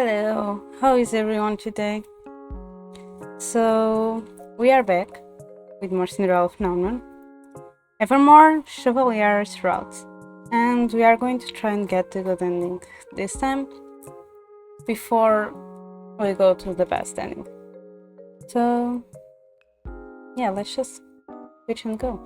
Hello, how is everyone today? So, we are back with more Cinderella phenomenon, Evermore Chevalier's route, and we are going to try and get the good ending this time before we go to the best ending. So, yeah, let's just switch and go.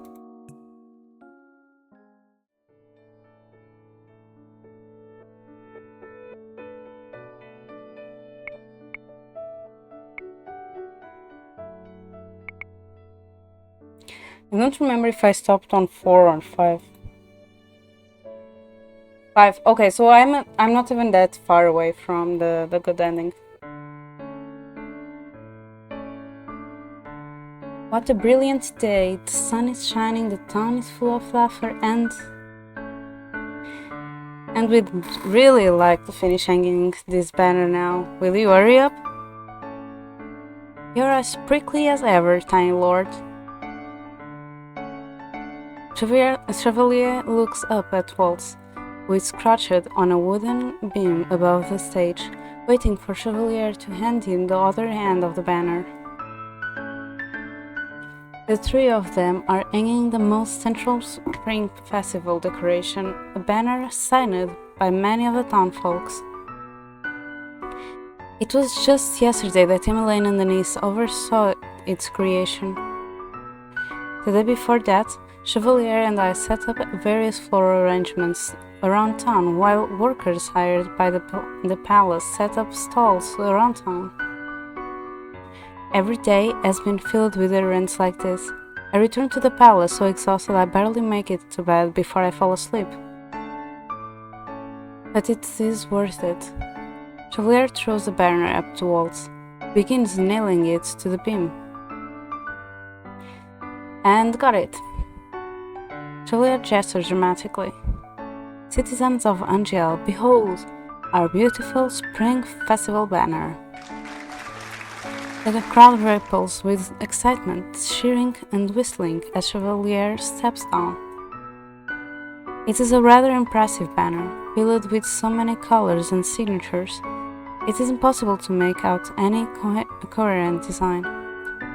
I don't remember if I stopped on 4 or 5. 5. Okay, so I'm not even that far away from the good ending. What a brilliant day! The sun is shining, the town is full of laughter, and we'd really like to finish hanging this banner now. Will you hurry up? You're as prickly as ever, tiny lord. Chevalier looks up at Waltz, who is crouched on a wooden beam above the stage, waiting for Chevalier to hand him the other end of the banner. The three of them are hanging the most central spring festival decoration, a banner signed by many of the townfolks. It was just yesterday that Emmeline and Denise oversaw its creation. The day before that, Chevalier and I set up various floral arrangements around town, while workers hired by the palace set up stalls around town. Every day has been filled with events like this. I return to the palace so exhausted I barely make it to bed before I fall asleep. But it is worth it. Chevalier throws the banner up to Waltz, begins nailing it to the beam. And got it. Chevalier gestures dramatically. Citizens of Angel, behold our beautiful spring festival banner. The crowd ripples with excitement, cheering and whistling as Chevalier steps down. It is a rather impressive banner, filled with so many colors and signatures. It is impossible to make out any coherent design.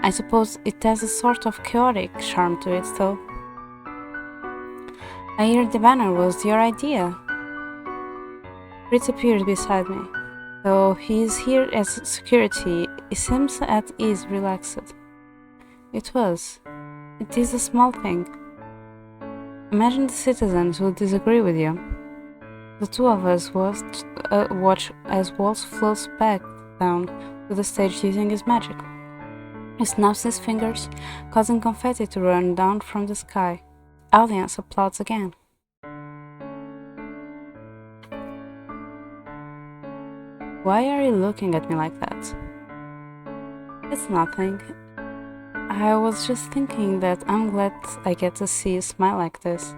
I suppose it has a sort of chaotic charm to it, though. I hear the banner was your idea. Fritz appeared beside me. Though he is here as security, he seems at ease, relaxed. It was. It is a small thing. Imagine the citizens would disagree with you. The two of us watch as Waltz floats back down to the stage using his magic. He snaps his fingers, causing confetti to run down from the sky. Audience applauds again. Why are you looking at me like that? It's nothing. I was just thinking that I'm glad I get to see you smile like this.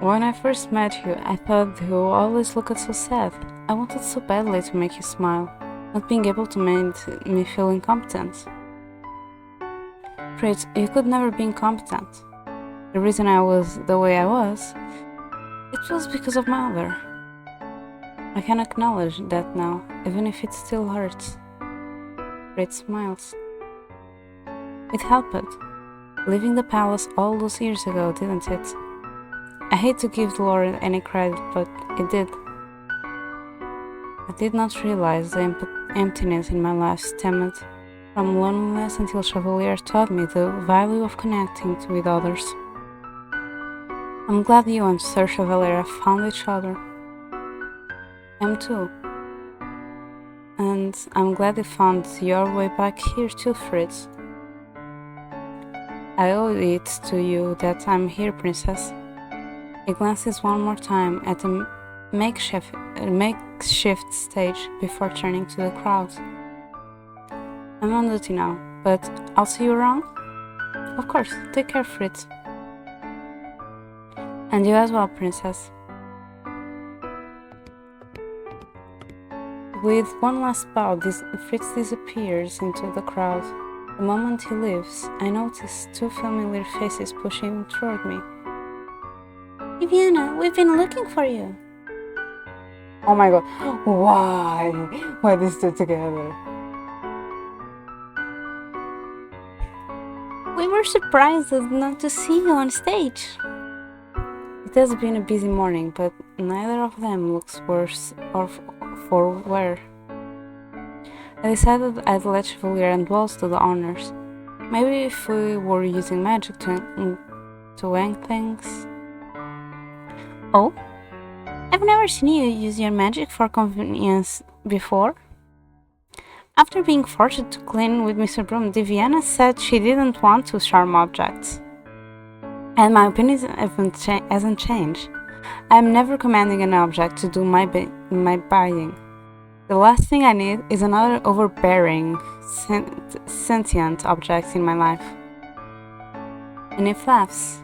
When I first met you, I thought you always looked so sad. I wanted so badly to make you smile. Not being able to make me feel incompetent. Fritz, you could never be incompetent. The reason I was the way I was, it was because of my mother. I can acknowledge that now, even if it still hurts. Fritz smiles. It helped. Leaving the palace all those years ago, didn't it? I hate to give the Lord any credit, but it did. I did not realize the emptiness in my life stemmed from loneliness until Chevalier taught me the value of connecting with others. I'm glad you and Sir Chevalier have found each other. I'm too. And I'm glad you found your way back here too, Fritz. I owe it to you that I'm here, Princess. He glances one more time at the makeshift stage before turning to the crowd. I'm on duty now, but I'll see you around? Of course, take care, Fritz. And you as well, Princess. With one last bow, Fritz disappears into the crowd. The moment he leaves, I notice two familiar faces pushing toward me. Viviana, we've been looking for you. Oh my god, why? Why these two together? We were surprised not to see you on stage. It has been a busy morning, but neither of them looks worse or for wear. I decided I'd let Chevalier and Waltz do the honors. Maybe if we were using magic to hang things. Oh? I've never seen you use your magic for convenience before. After being forced to clean with Mr. Broom, Diviana said she didn't want to charm objects. And my opinion hasn't changed. I am never commanding an object to do my bidding. The last thing I need is another overbearing, sentient object in my life. And it laughs.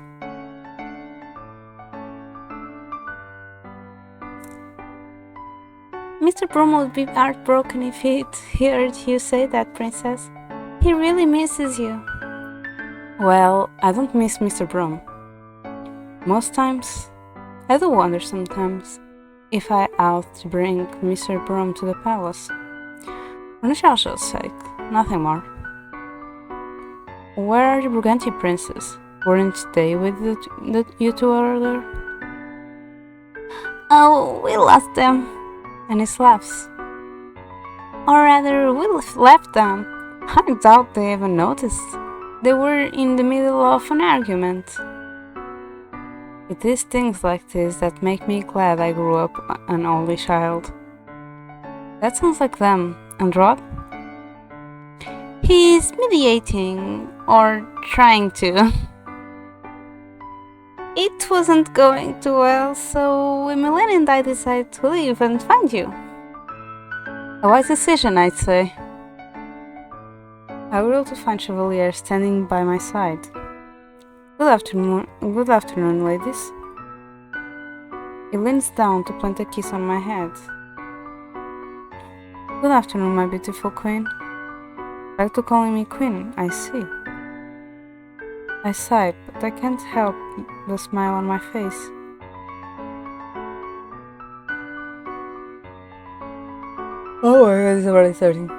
Mr. Broom would be heartbroken if he'd heard you say that, Princess. He really misses you. Well, I don't miss Mr. Broom. Most times, I do wonder sometimes if I ought to bring Mr. Broom to the palace. For nostalgia's sake, nothing more. Where are the Briganti princes? Weren't they with you two earlier? Oh, we lost them. And he laughs. Or rather, we left them. I doubt they even noticed. They were in the middle of an argument. It is things like this that make me glad I grew up an only child. That sounds like them. And Rod? He's mediating, or trying to. It wasn't going too well, so Emily and I decided to leave and find you. A wise decision, I'd say. I will to find Chevalier standing by my side. Good afternoon, ladies. He leans down to plant a kiss on my head. Good afternoon, my beautiful queen. Back to calling me queen, I see. I sighed, but I can't help the smile on my face. Oh my god, it's already 13.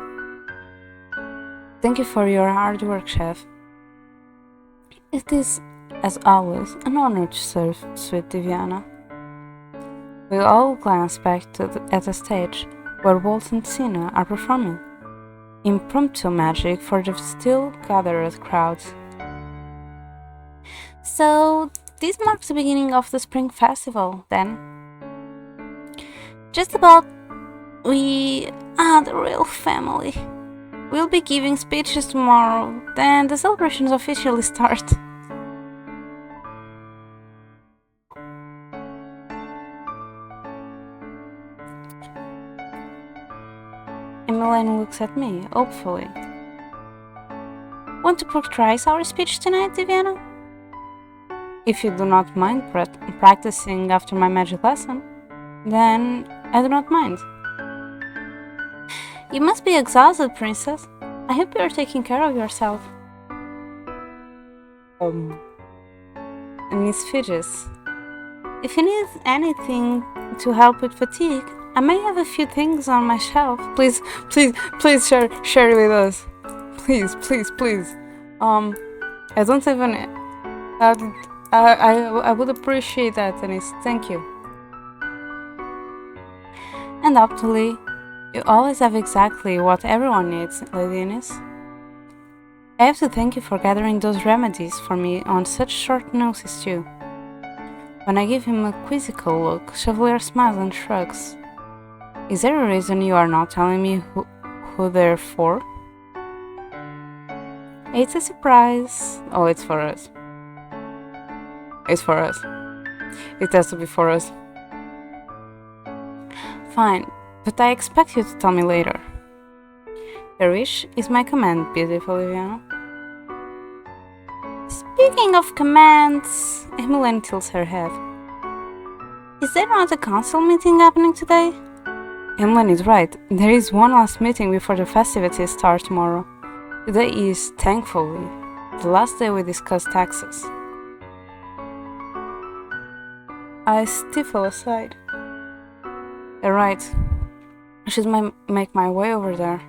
Thank you for your hard work, chef. It is, as always, an honor to serve, sweet Diviana. We all glance back at the stage where Walt and Sina are performing impromptu magic for the still gathered crowd. So, this marks the beginning of the Spring Festival, then. Just about. We are the real family. We'll be giving speeches tomorrow, then the celebrations officially start. Emmeline looks at me, hopefully. Want to portray our speech tonight, Diviana? If you do not mind practicing after my magic lesson, then I do not mind. You must be exhausted, Princess. I hope you are taking care of yourself. Miss Fidges, if you need anything to help with fatigue, I may have a few things on my shelf. Please share it with us. Please. I don't even. I would appreciate that, Denise. Thank you. And aptly, you always have exactly what everyone needs, Lady Ines. I have to thank you for gathering those remedies for me on such short notice too. When I give him a quizzical look, Chevalier smiles and shrugs. Is there a reason you are not telling me who they're for? It's a surprise. Oh, it's for us. It's for us. It has to be for us. Fine, but I expect you to tell me later. Your wish is my command, beautiful Viviana. Speaking of commands, Emmeline tilts her head. Is there not a council meeting happening today? Emmeline is right. There is one last meeting before the festivities start tomorrow. Today is, thankfully, the last day we discuss taxes. I stifle aside. You're right. I should make my way over there.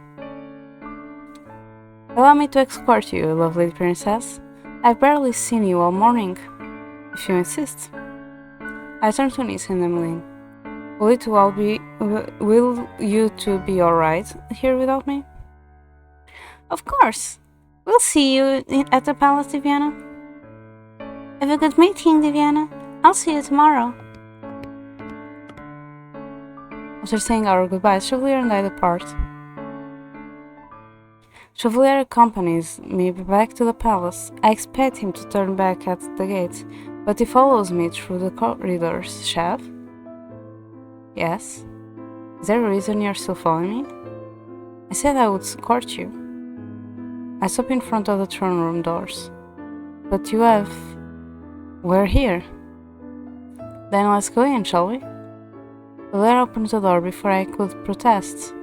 Allow me to escort you, lovely princess. I've barely seen you all morning, if you insist. I turn to Nisa and Emmeline. Will you two be alright here without me? Of course. We'll see you at the palace, Diviana. Have a good meeting, Diviana. I'll see you tomorrow. After saying our goodbyes, Chevalier and I depart. Chevalier accompanies me back to the palace. I expect him to turn back at the gate, but he follows me through the corridors. Chev? Yes? Is there a reason you're still following me? I said I would escort you. I stop in front of the throne room doors. But you have... We're here. Then let's go in, shall we? Chevalier opened the door before I could protest.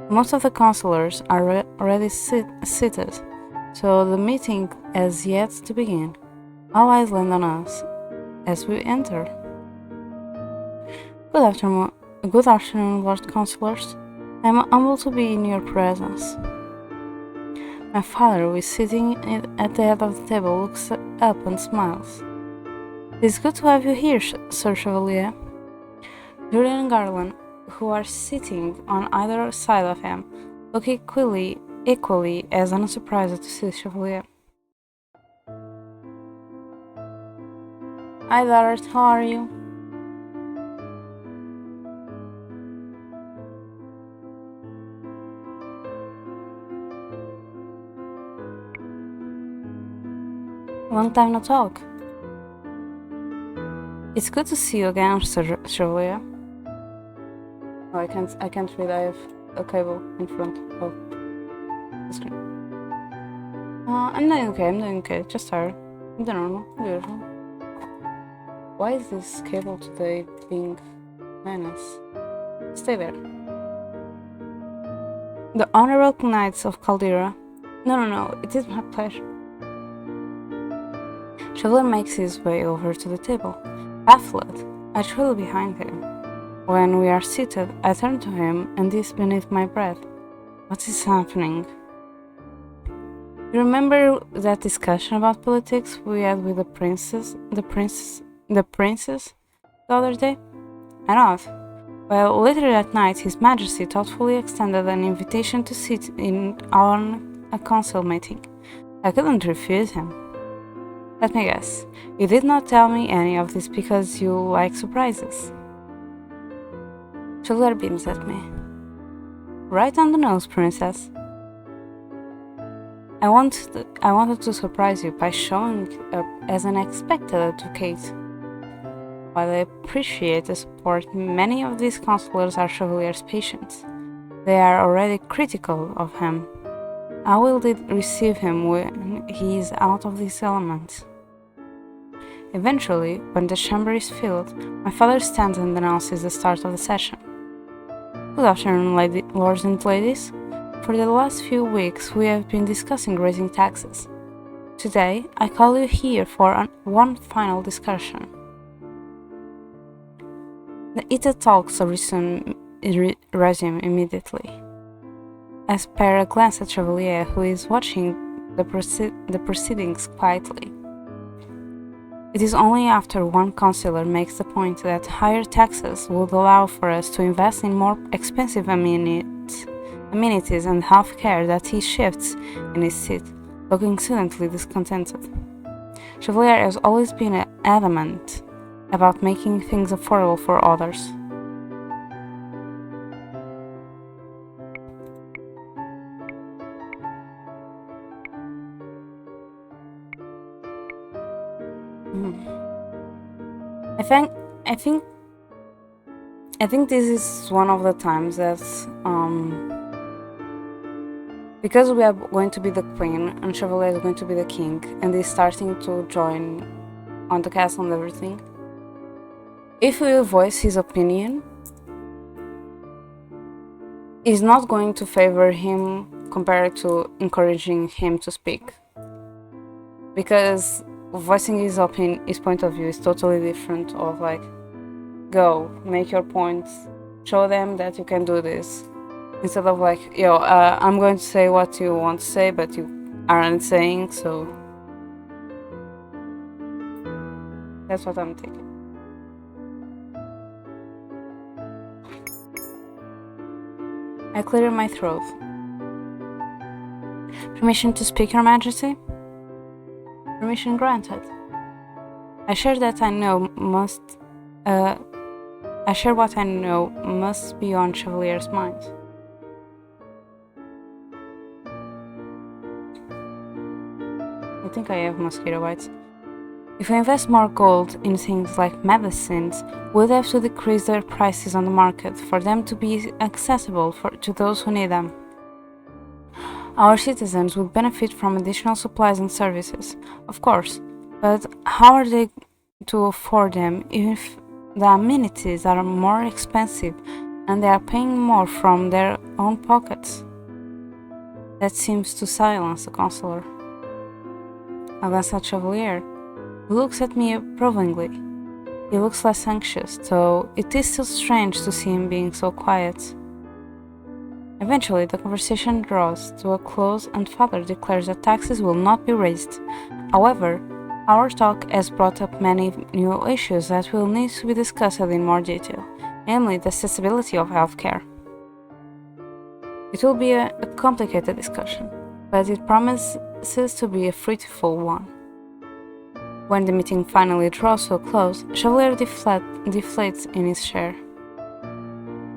Most of the counselors are already seated, so the meeting has yet to begin. All eyes land on us as we enter. Good afternoon, Lord Councillors. I am humbled to be in your presence. My father, who is sitting at the head of the table, looks up and smiles. It is good to have you here, Sir Chevalier. Julian and Garland, who are sitting on either side of him, look equally as unsurprised to see Chevalier. Hi, Dart, how are you? Long time no talk. It's good to see you again, Sir Chevalier. Oh, I can't read. I have a cable in front of the screen. I'm doing okay. Just tired. The normal, the usual. Why is this cable today being menace? Stay there. The Honorable Knights of Caldera. No, it is my pleasure. Chevalier makes his way over to the table. Baffled, I trail behind him. When we are seated, I turn to him and this beneath my breath. What is happening? You remember that discussion about politics we had with the princess the other day? I know. Well, later that night, His Majesty thoughtfully extended an invitation to sit in on a council meeting. I couldn't refuse him. Let me guess, you did not tell me any of this because you like surprises. Chevalier beams at me. Right on the nose, princess. I wanted to surprise you by showing up as an expected advocate. While I appreciate the support, many of these counselors are Chevalier's patients. They are already critical of him. How will they receive him when he is out of this element? Eventually, when the chamber is filled, my father stands and announces the start of the session. Good afternoon, lords and ladies. For the last few weeks, we have been discussing raising taxes. Today, I call you here for one final discussion. The heated talks resume immediately. I spare a glance at Chevalier, who is watching the proceedings quietly. It is only after one councillor makes the point that higher taxes would allow for us to invest in more expensive amenities and healthcare that he shifts in his seat, looking suddenly discontented. Chevalier has always been adamant about making things affordable for others. I think this is one of the times that because we are going to be the queen and Chevalier is going to be the king and he's starting to join on the castle and everything. If we voice his opinion, is not going to favor him compared to encouraging him to speak, because voicing his point of view is totally different of like go, make your points, show them that you can do this. Instead of like, yo, I'm going to say what you want to say, but you aren't saying, so that's what I'm thinking. I clear my throat. Permission to speak, Your Majesty? Permission granted. I share what I know must be on Chevalier's mind. I think I have mosquito bites. If we invest more gold in things like medicines, we'll have to decrease their prices on the market for them to be accessible to those who need them. Our citizens would benefit from additional supplies and services, of course, but how are they to afford them if the amenities are more expensive and they are paying more from their own pockets? That seems to silence the counselor. I glance at Chevalier, who looks at me approvingly. He looks less anxious, though it is still strange to see him being so quiet. Eventually, the conversation draws to a close and Father declares that taxes will not be raised. However, our talk has brought up many new issues that will need to be discussed in more detail, namely the accessibility of healthcare. It will be a complicated discussion, but it promises to be a fruitful one. When the meeting finally draws to a close, Chevalier deflates in his chair.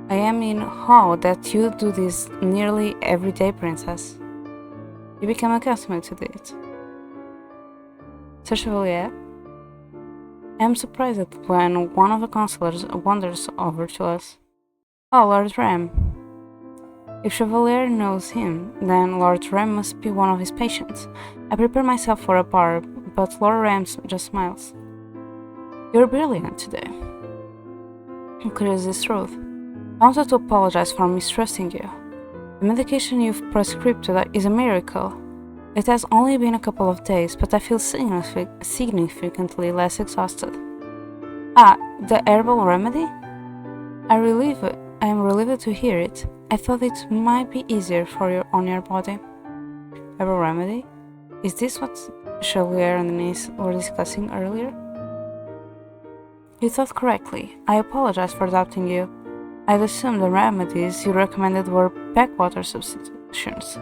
I am in awe that you do this nearly every day, Princess. You become accustomed to it. Sir Chevalier, I am surprised when one of the counselors wanders over to us. Oh, Lord Ram. If Chevalier knows him, then Lord Ram must be one of his patients. I prepare myself for a bar, but Lord Ram just smiles. You're brilliant today. He clears his throat. I wanted to apologize for mistrusting you. The medication you've prescribed is a miracle. It has only been a couple of days, but I feel significantly less exhausted. Ah, the herbal remedy? I am relieved to hear it. I thought it might be easier on your body. Herbal remedy? Is this what Chevalier and Denise were discussing earlier? You thought correctly. I apologize for doubting you. I'd assumed the remedies you recommended were backwater substitutions.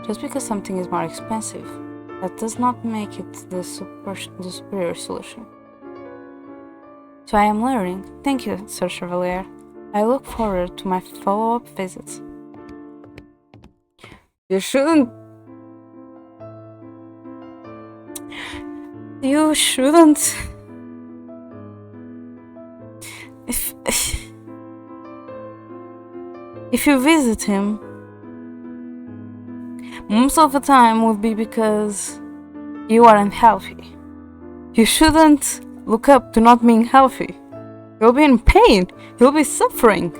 Just because something is more expensive, that does not make it the superior solution. So I am learning. Thank you, Sir Chevalier. I look forward to my follow-up visits. You shouldn't. You shouldn't. If you visit him, most of the time would be because you aren't healthy. You shouldn't look up to not being healthy. You'll be in pain. You'll be suffering.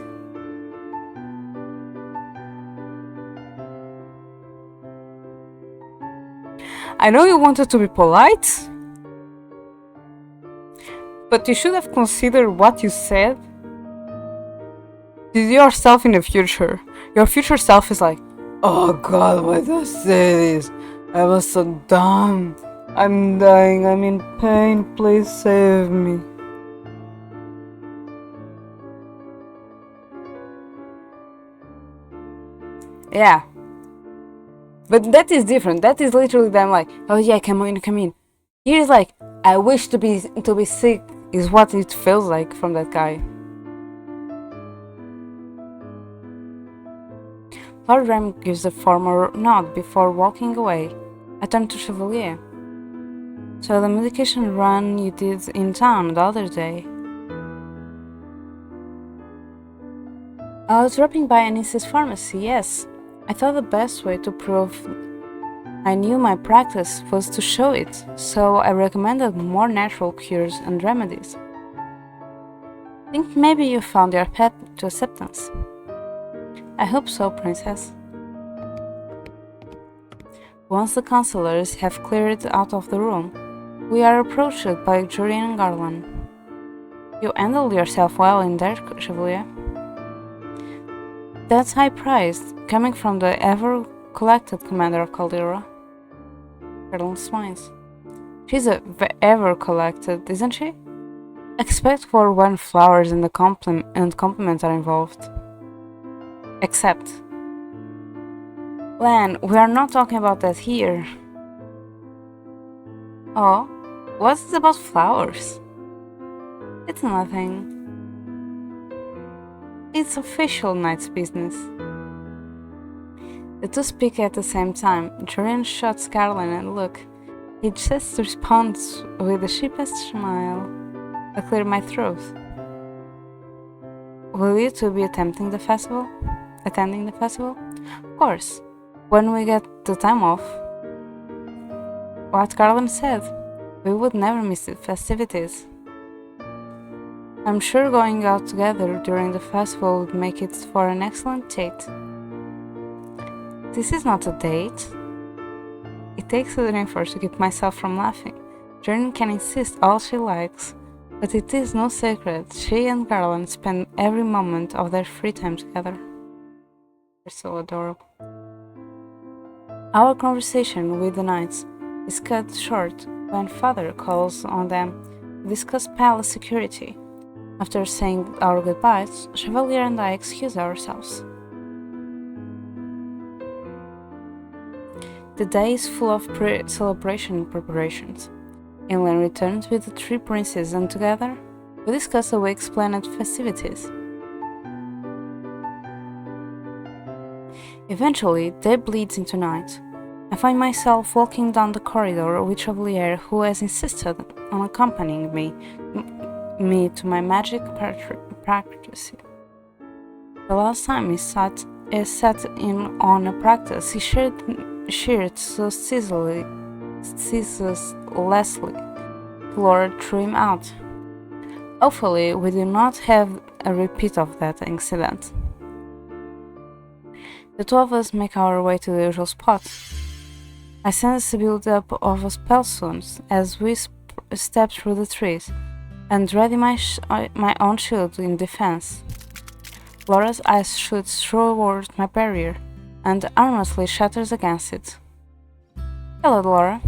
I know you wanted to be polite, but you should have considered what you said. Yourself in the future. Your future self is like, oh God, why did I say this? I was so dumb. I'm dying. I'm in pain. Please save me. Yeah. But that is different. That is literally them like, oh yeah, come in. Here's like, I wish to be sick is what it feels like from that guy. Lord Ram gives a formal nod before walking away. I turn to Chevalier. So the medication run you did in town the other day. I was dropping by Anissa's pharmacy, yes. I thought the best way to prove I knew my practice was to show it, so I recommended more natural cures and remedies. I think maybe you found your path to acceptance. I hope so, Princess. Once the counselors have cleared out of the room, we are approached by Julian and Garland. You handled yourself well in there, Chevalier. That's high praise, coming from the ever-collected commander of Caldera. Carlin smiles. She's ever-collected, isn't she? Except for when flowers and compliments are involved. Except. Lan, we are not talking about that here. Oh, what's it about flowers? It's nothing. It's official night's business. The two speak at the same time. Julian shuts Carlin and look. He just responds with the cheapest smile. I clear my throat. Will you two be attending the festival? Of course, when we get the time off. What Carlin said, we would never miss the festivities. I'm sure going out together during the festival would make it for an excellent date. This is not a date. It takes a drink first to keep myself from laughing. Jordan can insist all she likes, but it is no secret she and Carlin spend every moment of their free time together. They're so adorable. Our conversation with the knights is cut short when Father calls on them to discuss palace security. After saying our goodbyes, Chevalier and I excuse ourselves. The day is full of celebration preparations. Inland returns with the three princes, and together we discuss the week's planned festivities. Eventually, day bleeds into night. I find myself walking down the corridor with Chevalier, who has insisted on accompanying me to my magic practice. The last time he sat in on a practice, he sheared so ceaselessly, Lord threw him out. Hopefully, we do not have a repeat of that incident. The two of us make our way to the usual spot. I sense the build-up of a spell soon as we step through the trees, and ready my own shield in defense. Laura's ice shoots towards my barrier, and harmlessly shatters against it. Hello, Laura.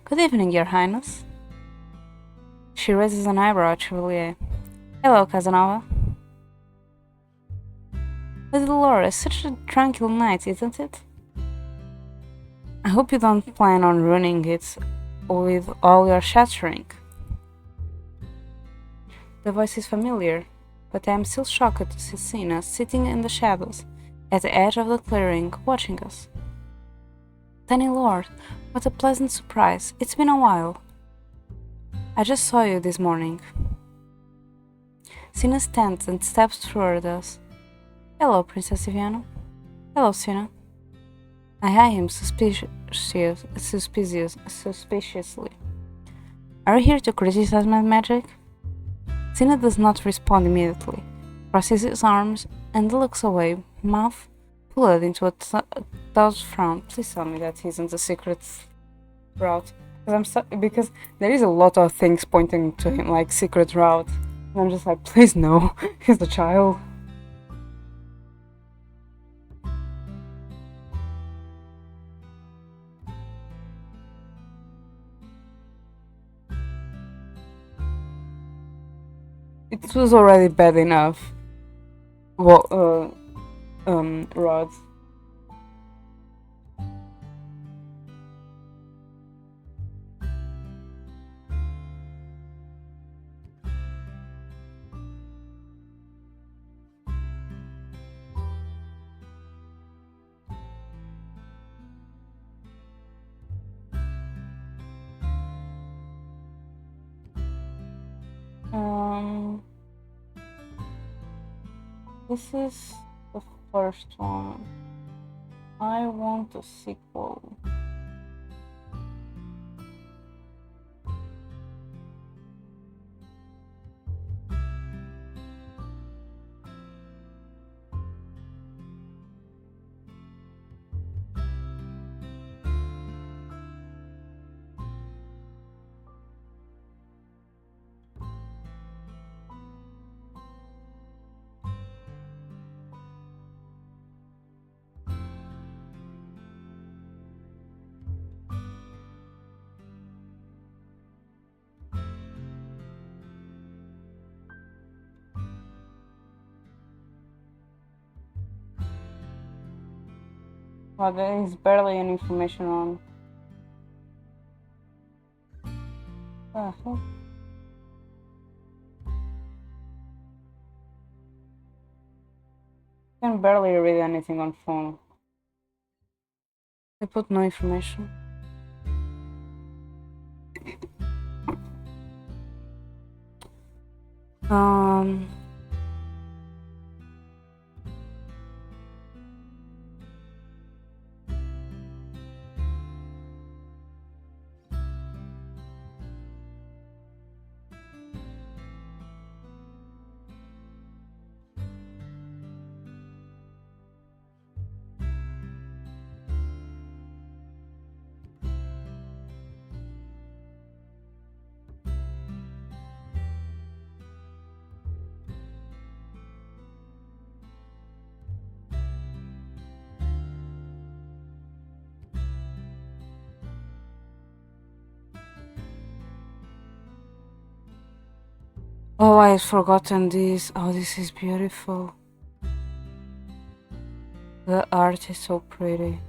Good evening, Your Highness. She raises an eyebrow at Chevalier. Hello, Casanova. Little Laura, such a tranquil night, isn't it? I hope you don't plan on ruining it with all your shattering. The voice is familiar, but I am still shocked to see Sina sitting in the shadows, at the edge of the clearing, watching us. Tiny Lord, what a pleasant surprise. It's been a while. I just saw you this morning. Sina stands and steps toward us. Hello, Princess Viviana. Hello, Sina. I eye him suspiciously. Are you here to criticize my magic? Sina does not respond immediately, crosses his arms, and looks away, mouth pulled into a thoughtful frown. Please tell me that isn't a secret route. Because there is a lot of things pointing to him, like secret route. And I'm just like, please no, he's the child. It was already bad enough. Well, Rod. This is the first one. I want a sequel. Well, there is barely any information on. I can barely read anything on phone. They put no information. Oh, I had forgotten this. Oh, this is beautiful. The art is so pretty.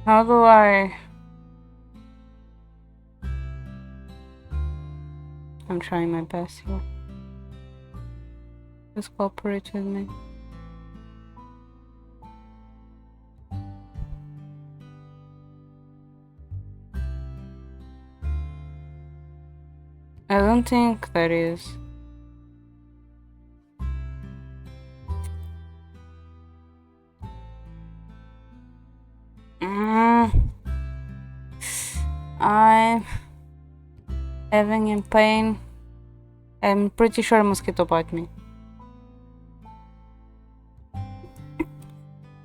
How do I... I'm trying my best here. Just cooperate with me. I don't think that is. I'm having in pain. I'm pretty sure a mosquito bite me.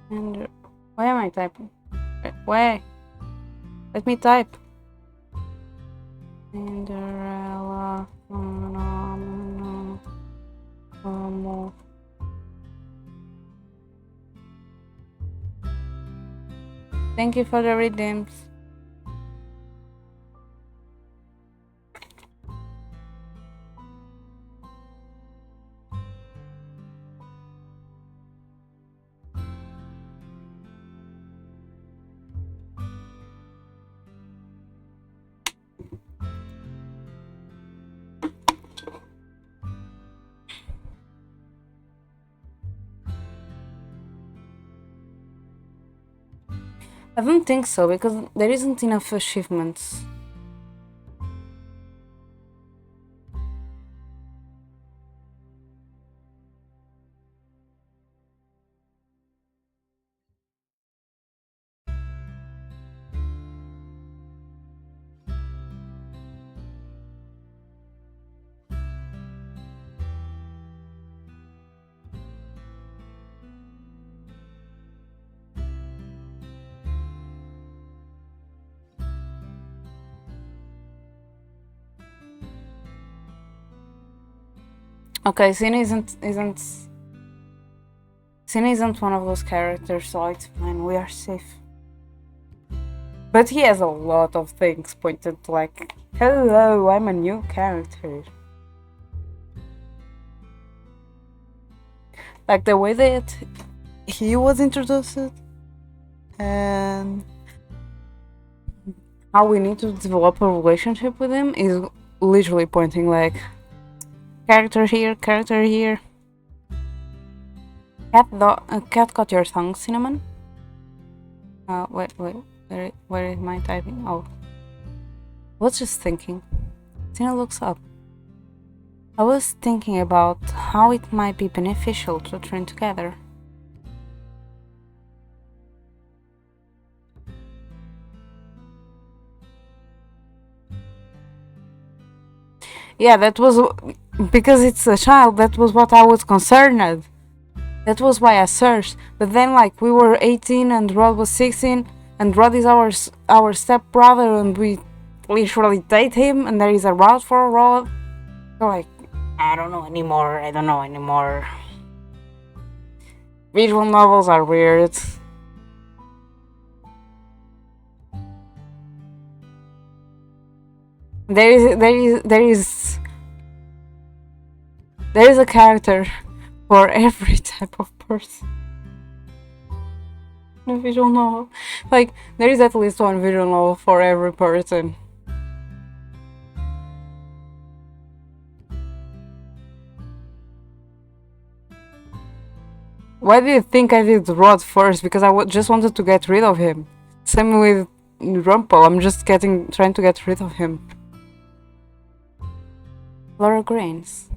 And why am I typing? Why? Let me type. Cinderella. Thank you for the redeems. I don't think so, because there isn't enough achievements. Okay, Sin isn't one of those characters, so it's fine. We are safe. But he has a lot of things pointed to, like, hello, I'm a new character. Like the way that he was introduced and how we need to develop a relationship with him is literally pointing like character here, character here. Cat got your tongue, Cinnamon. Wait, where is my typing? Oh, I was just thinking. Tina looks up. I was thinking about how it might be beneficial to train together. Yeah, that was because it's a child. That was what I was concerned. That was why I searched. But then, like, we were 18 and Rod was 16, and Rod is our stepbrother, and we literally date him, and there is a route for Rod. So, like, I don't know anymore. Visual novels are weird. There is a character for every type of person. In a visual novel. Like, there is at least one visual novel for every person. Why do you think I did Rod first? Because I just wanted to get rid of him. Same with Rumpel, I'm just trying to get rid of him. Laura Grains.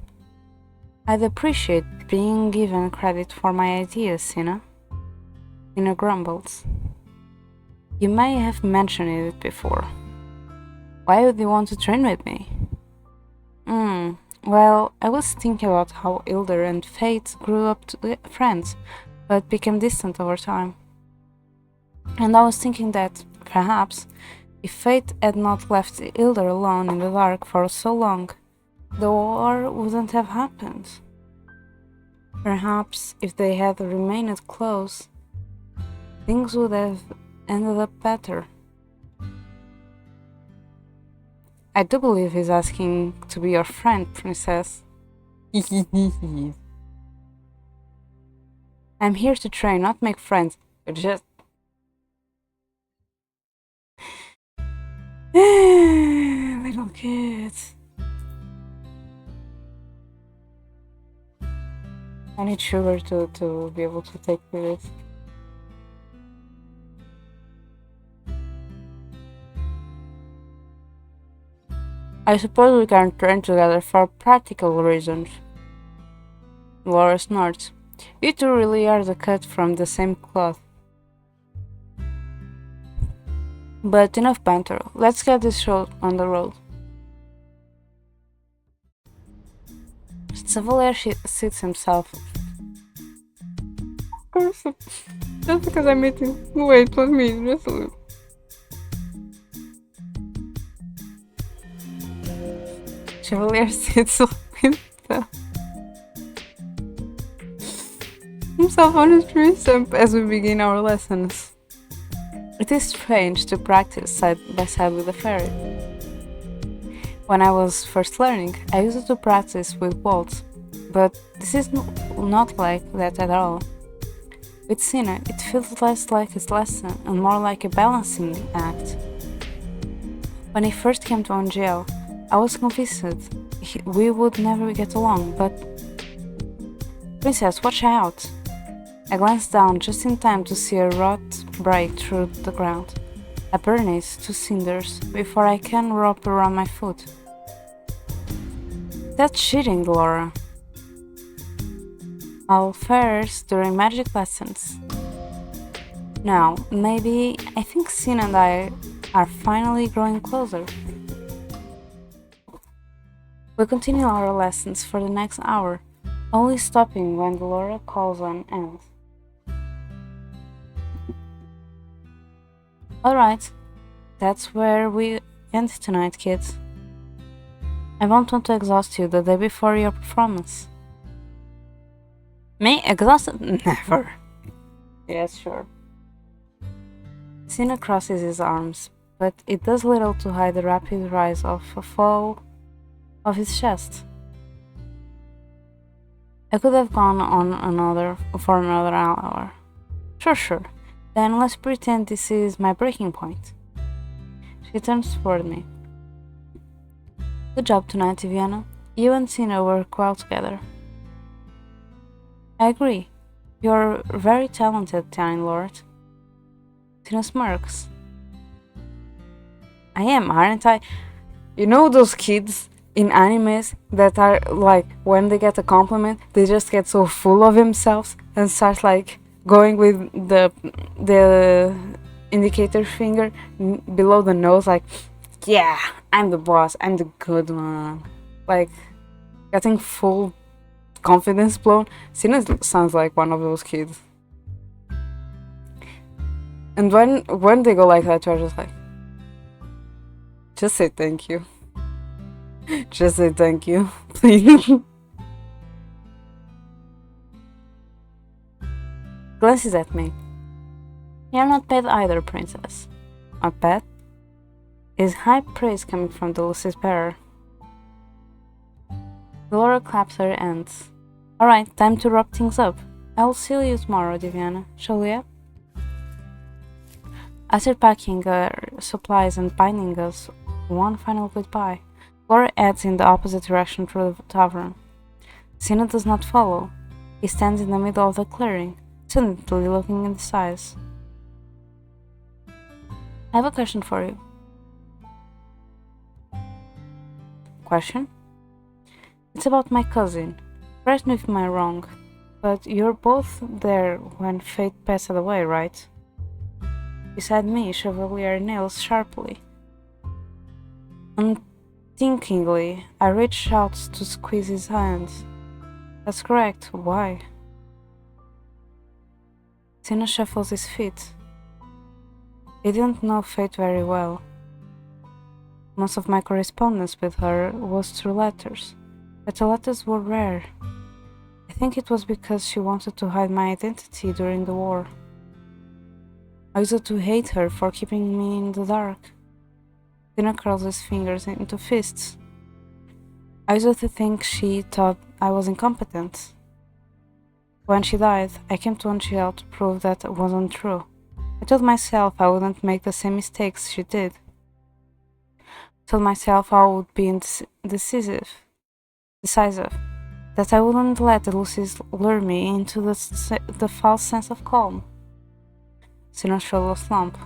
I'd appreciate being given credit for my ideas, Sina. Sina grumbles. You may have mentioned it before. Why would you want to train with me? Well, I was thinking about how Ilder and Fate grew up to be friends, but became distant over time. And I was thinking that, perhaps, if Fate had not left Ilder alone in the dark for so long, the war wouldn't have happened. Perhaps, if they had remained close, things would have ended up better. I do believe he's asking to be your friend, Princess. I'm here to train, not make friends. Just... little kids. I need sugar to be able to take with it. I suppose we can train together for practical reasons. Laura snorts. You two really are the cut from the same cloth. But enough banter. Let's get this show on the road. Chevalier seats himself. Of course, just because I'm eating. Wait, let me just a little. Chevalier sits himself on his tree stump as we begin our lessons. It is strange to practice side by side with a fairy. When I was first learning, I used to practice with waltz, but this is not like that at all. With Sina, it feels less like a lesson and more like a balancing act. When he first came to Angel, I was convinced we would never get along, but... Princess, watch out! I glanced down just in time to see a rod break through the ground. I burn it to cinders before I can wrap around my foot. That's cheating, Laura. All fairs during magic lessons. Now, maybe I think Sin and I are finally growing closer. We continue our lessons for the next hour, only stopping when the Laura calls on ends. Alright, that's where we end tonight, kids. I won't want to exhaust you the day before your performance. Me? Exhausted? Never. Yes, sure. Sina crosses his arms, but it does little to hide the rapid rise of a fall of his chest. I could have gone on for another hour. Sure. Then let's pretend this is my breaking point. She turns toward me. Good job tonight, Viviana. You and Sina work well together. I agree. You're very talented, Time Lord. Tina smirks. I am, aren't I? You know those kids in animes that are like, when they get a compliment, they just get so full of themselves and start like going with the indicator finger below the nose, like, yeah, I'm the boss, I'm the good one. Like, getting full confidence blown. Sina sounds like one of those kids. And when they go like that, you're just like, just say thank you. Just say thank you, please. Glances at me. You're not paid either, princess. A pet? Is high praise coming from the Lucy's bearer? Laura claps her hands. Alright, time to wrap things up. I will see you tomorrow, Diviana. Chevalier? After packing our supplies and binding us one final goodbye, Laura heads in the opposite direction through the tavern. Sina does not follow. He stands in the middle of the clearing, timidly looking in the skies. I have a question for you. Question? It's about my cousin. Correct me if I'm wrong, but you're both there when fate passed away, right? Beside me, Chevalier nails sharply. Unthinkingly, I reach out to squeeze his hand. That's correct. Why? Sina shuffles his feet. I didn't know Fate very well. Most of my correspondence with her was through letters, but the letters were rare. I think it was because she wanted to hide my identity during the war. I used to hate her for keeping me in the dark. Sina curls his fingers into fists. I used to think she thought I was incompetent. When she died, I came to Montreal to prove that wasn't true. I told myself I wouldn't make the same mistakes she did. I told myself I would be decisive, that I wouldn't let the Lucy's lure me into the false sense of calm. Sina's shoulder slump.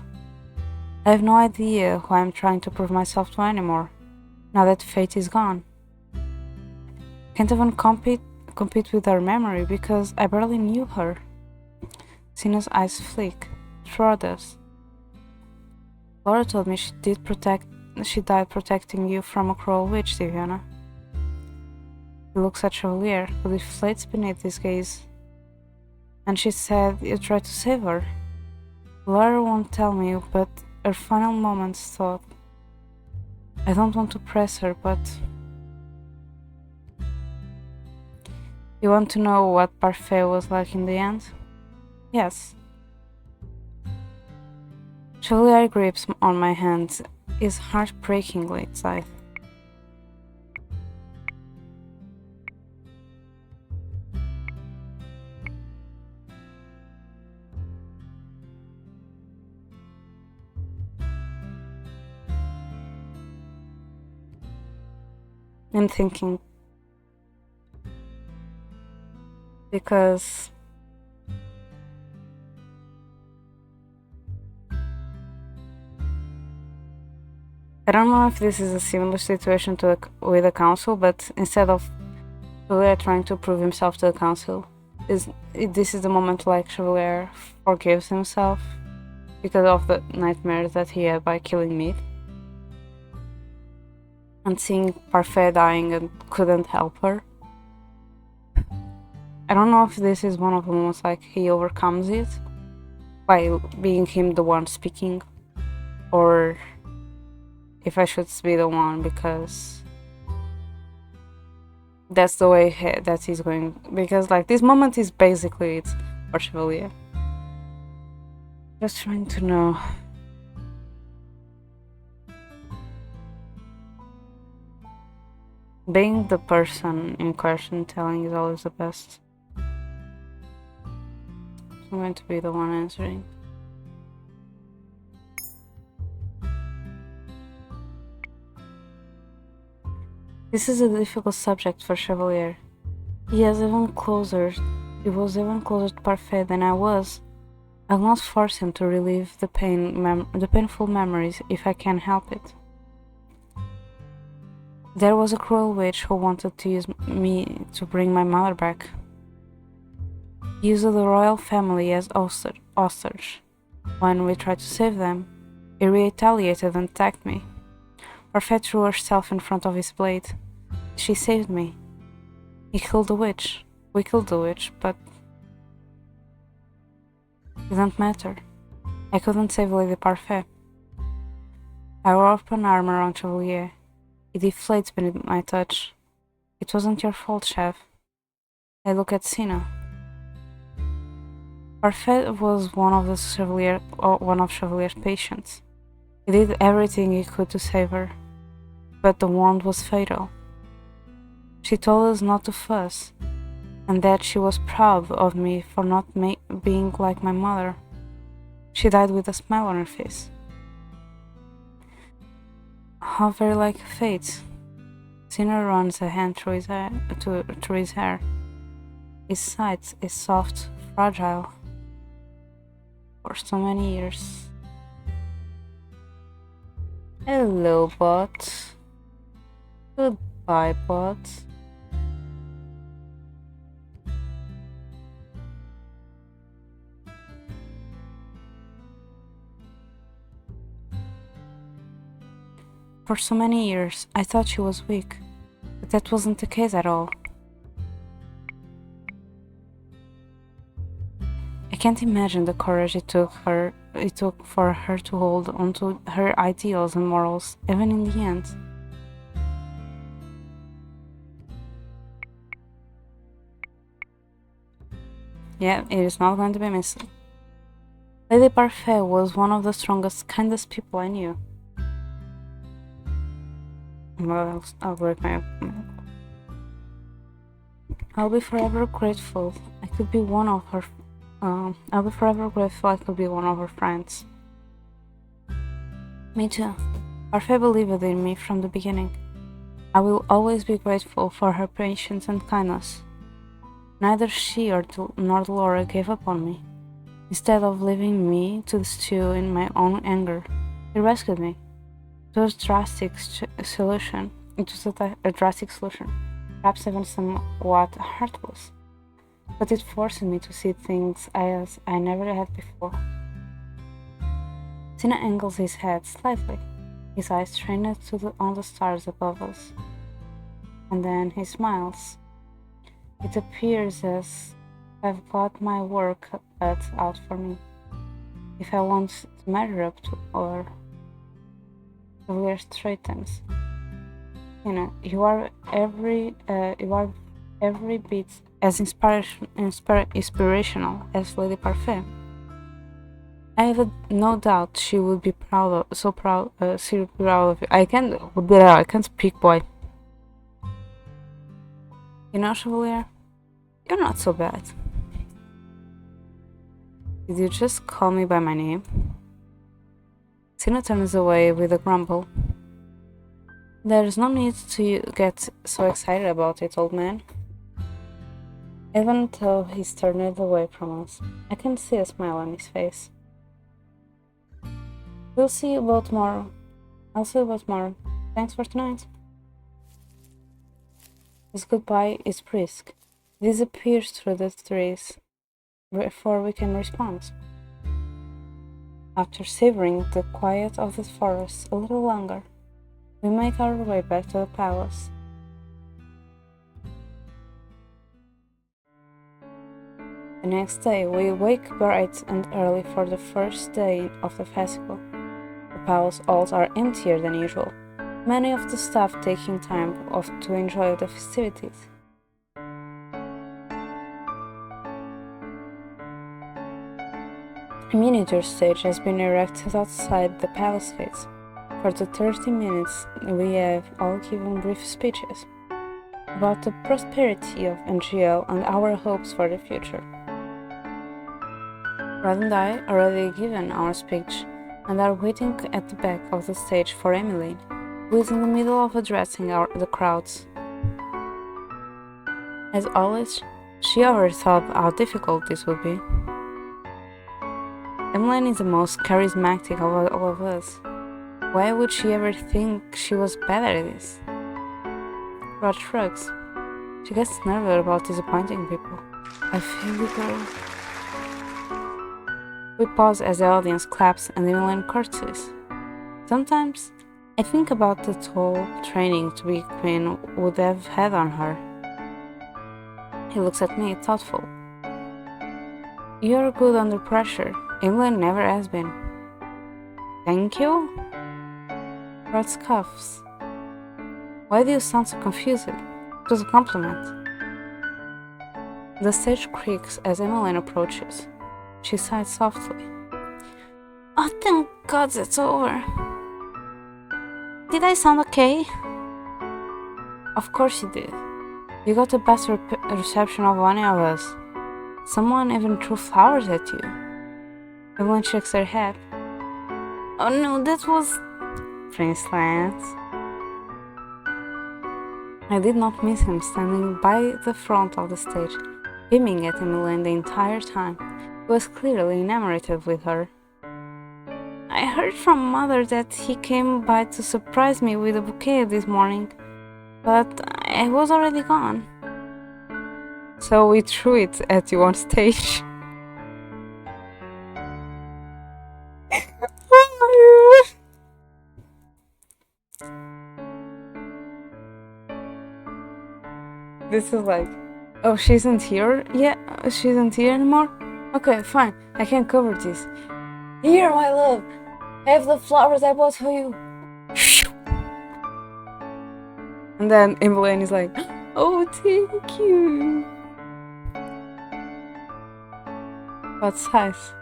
I have no idea who I'm trying to prove myself to anymore, now that Fate is gone. Can't even compete with her memory because I barely knew her. Sina's eyes flick. Through us. Laura told me she died protecting you from a cruel witch, Diviana. He looks at Chevalier, who deflates beneath his gaze. And she said you tried to save her. Laura won't tell me, but her final moments thought. I don't want to press her, but... You want to know what Parfait was like in the end? Yes. Chevalier grips on my hand, his heart breakingly tight. I'm thinking because I don't know if this is a similar situation with the council, but instead of Chevalier trying to prove himself to the council, this is the moment like Chevalier forgives himself because of the nightmares that he had by killing Mead. And seeing Parfait dying and couldn't help her. I don't know if this is one of the moments like he overcomes it by being him the one speaking, or if I should be the one because that's the way that he's going. Because like this moment is basically it for Chevalier. Just trying to know. Being the person in question telling is always the best. I'm going to be the one answering. This is a difficult subject for Chevalier. He was even closer to Parfait than I was. I will not force him to relive the painful memories if I can help it. There was a cruel witch who wanted to use me to bring my mother back. He used the royal family as hostage. When we tried to save them, he retaliated and attacked me. Parfait threw herself in front of his blade. She saved me. He killed the witch. We could do it, but it didn't matter. I couldn't save Lady Parfait. I wrapped an arm around Chevalier. He deflates beneath my touch. It wasn't your fault, Chef. I look at Sina. Parfait was one of Chevalier's patients. He did everything he could to save her, but the wound was fatal. She told us not to fuss, and that she was proud of me for not being like my mother. She died with a smile on her face. How very like fate. Sinner runs a hand through his hair. His sight is soft, fragile. For so many years. Hello, bot. Goodbye, bot. For so many years, I thought she was weak, but that wasn't the case at all. I can't imagine the courage it took for her to hold onto her ideals and morals, even in the end. Yeah, it is not going to be missing. Lady Parfait was one of the strongest, kindest people I knew. Well, I'll break my. I'll be forever grateful. I could be one of her. I'll be forever grateful I could be one of her friends. Me too. Parfait believed in me from the beginning. I will always be grateful for her patience and kindness. Neither she nor Laura gave up on me. Instead of leaving me to stew in my own anger, they rescued me. It was a drastic solution, perhaps even somewhat heartless, but it forced me to see things as I never had before. Tina angles his head slightly, his eyes trained on the stars above us, and then he smiles. It appears as if I've got my work cut out for me, if I want to measure up to or Chevalier straightens. You are every bit as inspirational as Lady Parfait. I have no doubt she would be proud of you. I can't speak, boy. Chevalier, you're not so bad. Did you just call me by my name? Tina turns away with a grumble. There's no need to get so excited about it, old man. Even though he's turned away from us, I can see a smile on his face. We'll see you about tomorrow. I'll see you about tomorrow. Thanks for tonight. His goodbye is brisk. He disappears through the trees before we can respond. After savoring the quiet of the forest a little longer, we make our way back to the palace. The next day, we wake bright and early for the first day of the festival. The palace halls are emptier than usual, many of the staff taking time off to enjoy the festivities. A miniature stage has been erected outside the palace gates. For the 30 minutes, we have all given brief speeches about the prosperity of NGL and our hopes for the future. Rod and I already given our speech and are waiting at the back of the stage for Emmeline, who is in the middle of addressing the crowds. As always, she already thought how difficult this would be. Emmeline is the most charismatic of all of us. Why would she ever think she was better at this? Rod shrugs. She gets nervous about disappointing people. I feel you, girl. We pause as the audience claps and Emmeline curtsies. Sometimes I think about the toll training to be queen would have had on her. He looks at me, thoughtful. You're good under pressure. England never has been. Thank you? Rod scoffs. Why do you sound so confused? It was a compliment. The stage creaks as Emmeline approaches. She sighs softly. Oh, thank God that's over. Did I sound okay? Of course you did. You got the best reception of any of us. Someone even threw flowers at you. Everyone shakes their head. Oh no, that was... Prince Lance. I did not miss him standing by the front of the stage, beaming at Emmeline the entire time. He was clearly enamored with her. I heard from Mother that he came by to surprise me with a bouquet this morning, but I was already gone. So we threw it at you on stage. This is like, oh, she isn't here? Yeah, she isn't here anymore? Okay, fine, I can cover this. Here, my love, have the flowers I bought for you. And then Emmeline is like, oh, thank you. But sighs.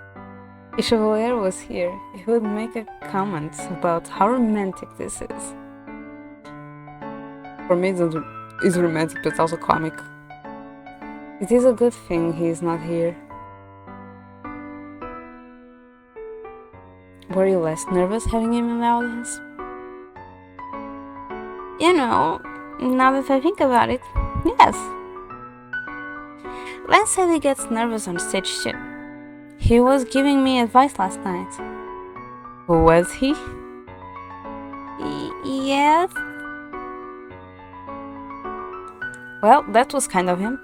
If Chevalier was here, he would make a comment about how romantic this is. For me, it's romantic, but also comic. It is a good thing he is not here. Were you less nervous having him in the audience? You know, now that I think about it, yes. Lance said he gets nervous on stage too. He was giving me advice last night. Was he? Yes. Well, that was kind of him.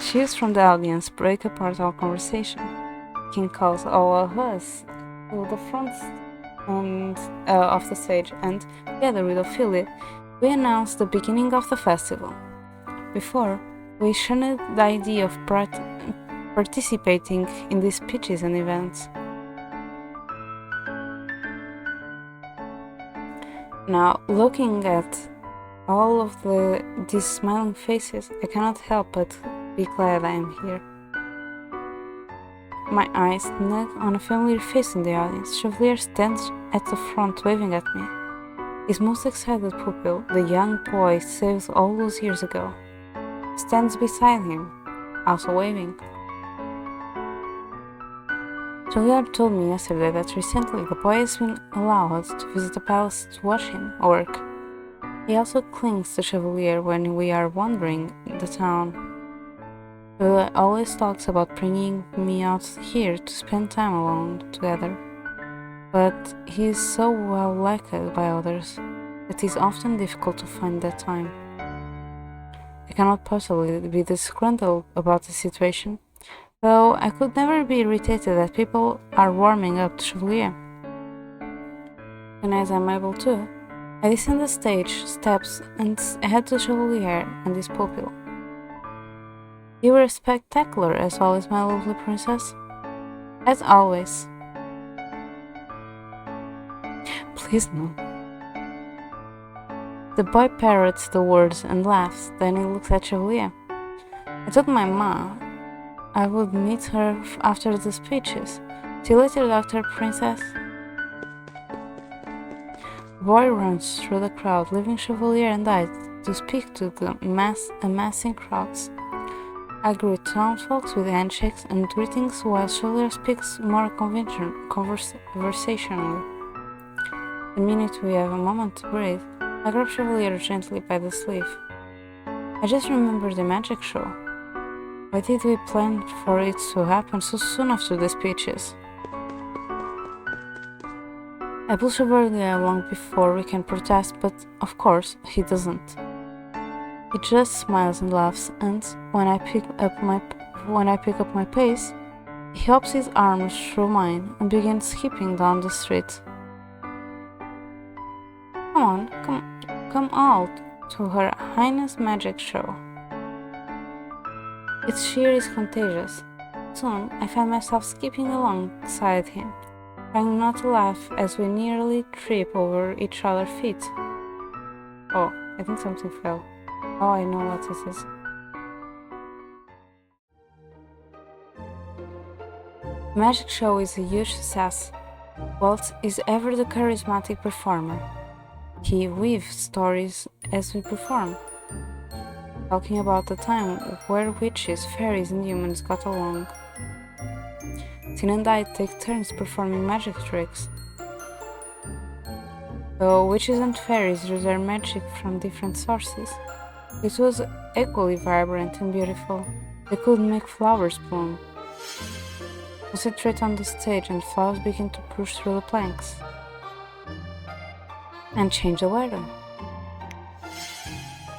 Cheers from the audience break apart our conversation. King calls all of us to the front of the stage, and together with Ophelia, we announce the beginning of the festival. Before, we shunned the idea of participating in these speeches and events. Now, looking at all of these smiling faces, I cannot help but be glad I am here. My eyes snag on a familiar face in the audience. Chevalier stands at the front waving at me. His most excited pupil, the young boy saved all those years ago, stands beside him, also waving. Chevalier told me yesterday that recently the boy has been allowed to visit the palace to watch him work. He also clings to Chevalier when we are wandering the town. Chevalier always talks about bringing me out here to spend time alone together, but he is so well liked by others that it is often difficult to find that time. I cannot possibly be disgruntled about the situation, though I could never be irritated that people are warming up to Chevalier. And as I'm able to, I descend the stage steps and head to Chevalier and his pupil. You were spectacular as always, my lovely princess. As always. Please no. The boy parrots the words and laughs, then he looks at Chevalier. I told my ma I would meet her after the speeches. See you later, Dr. Princess. The boy runs through the crowd, leaving Chevalier and I to speak to the amassing crowds. I greet townsfolk with handshakes and greetings while Chevalier speaks more conversationally. The minute we have a moment to breathe, I grab Chevalier gently by the sleeve. I just remembered the magic show. Why did we plan for it to happen so soon after the speeches? I pull Chevalier along before we can protest, but of course he doesn't. He just smiles and laughs, and when I pick up my pace, he hops his arms through mine and begins skipping down the street. Come on, come out to Her Highness magic show. Its cheer is contagious. Soon I found myself skipping alongside him, trying not to laugh as we nearly trip over each other's feet. Oh, I think something fell. Oh, I know what this is. The magic show is a huge success. Walt is ever the charismatic performer. He weaves stories as we perform, talking about the time where witches, fairies, and humans got along. Tin and I take turns performing magic tricks. Though witches and fairies drew their magic from different sources, it was equally vibrant and beautiful. They could make flowers bloom. Concentrate on the stage and flowers begin to push through the planks and change the weather.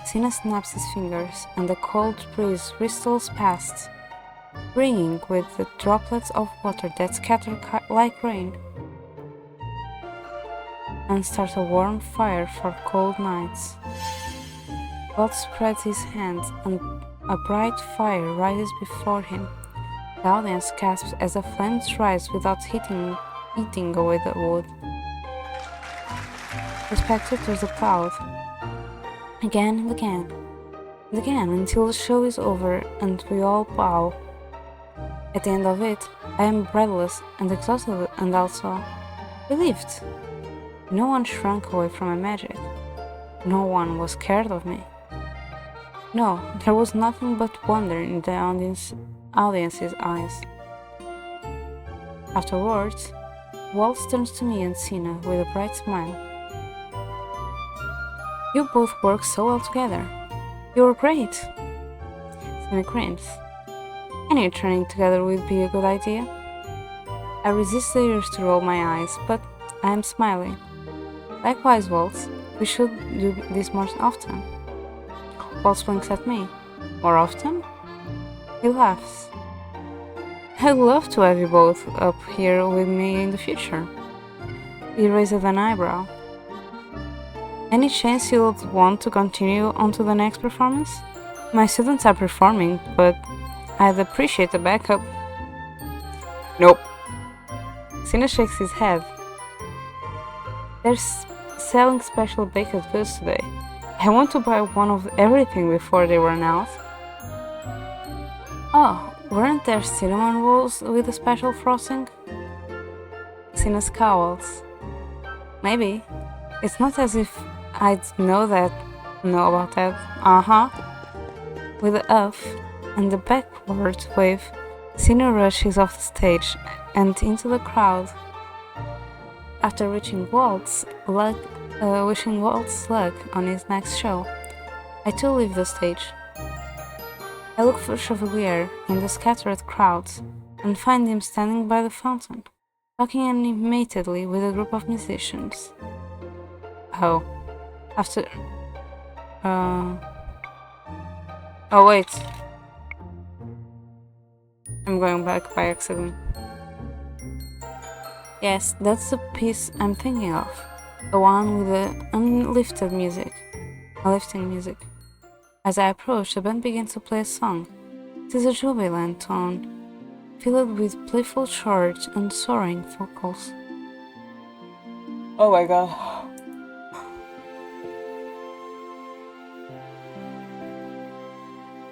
Sina snaps his fingers and the cold breeze whistles past, bringing with the droplets of water that scatter like rain, and start a warm fire for cold nights. Walt spreads his hands and a bright fire rises before him. The audience gasps as the flames rise without eating away the wood. The spectators applaud, again and again, and again until the show is over and we all bow. At the end of it, I am breathless and exhausted and also relieved. No one shrank away from my magic. No one was scared of me. No, there was nothing but wonder in the audience's eyes. Afterwards, Walt turns to me and Sina with a bright smile. You both work so well together. You were great. Sina grins. I knew training together would be a good idea. I resist the urge to roll my eyes, but I am smiling. Likewise, Walt, we should do this more often. Walt blinks at me. More often? He laughs. I'd love to have you both up here with me in the future. He raises an eyebrow. Any chance you'd want to continue on to the next performance? My students are performing, but I'd appreciate a backup. Nope. Sina shakes his head. They're selling special baked goods today. I want to buy one of everything before they run out. Oh, weren't there cinnamon rolls with a special frosting? Sina scowls. Maybe. It's not as if I'd know about that. Uh-huh. With a huff and a backward wave, Sina rushes off the stage and into the crowd. After wishing Walt's luck on his next show, I too leave the stage. I look for Chevalier in the scattered crowds and find him standing by the fountain, talking animatedly with a group of musicians. Oh, after... Oh wait. I'm going back by accident. Yes, that's the piece I'm thinking of. The one with the uplifting music. As I approach, the band begins to play a song. It is a jubilant tone, filled with playful chords and soaring vocals. Oh my god.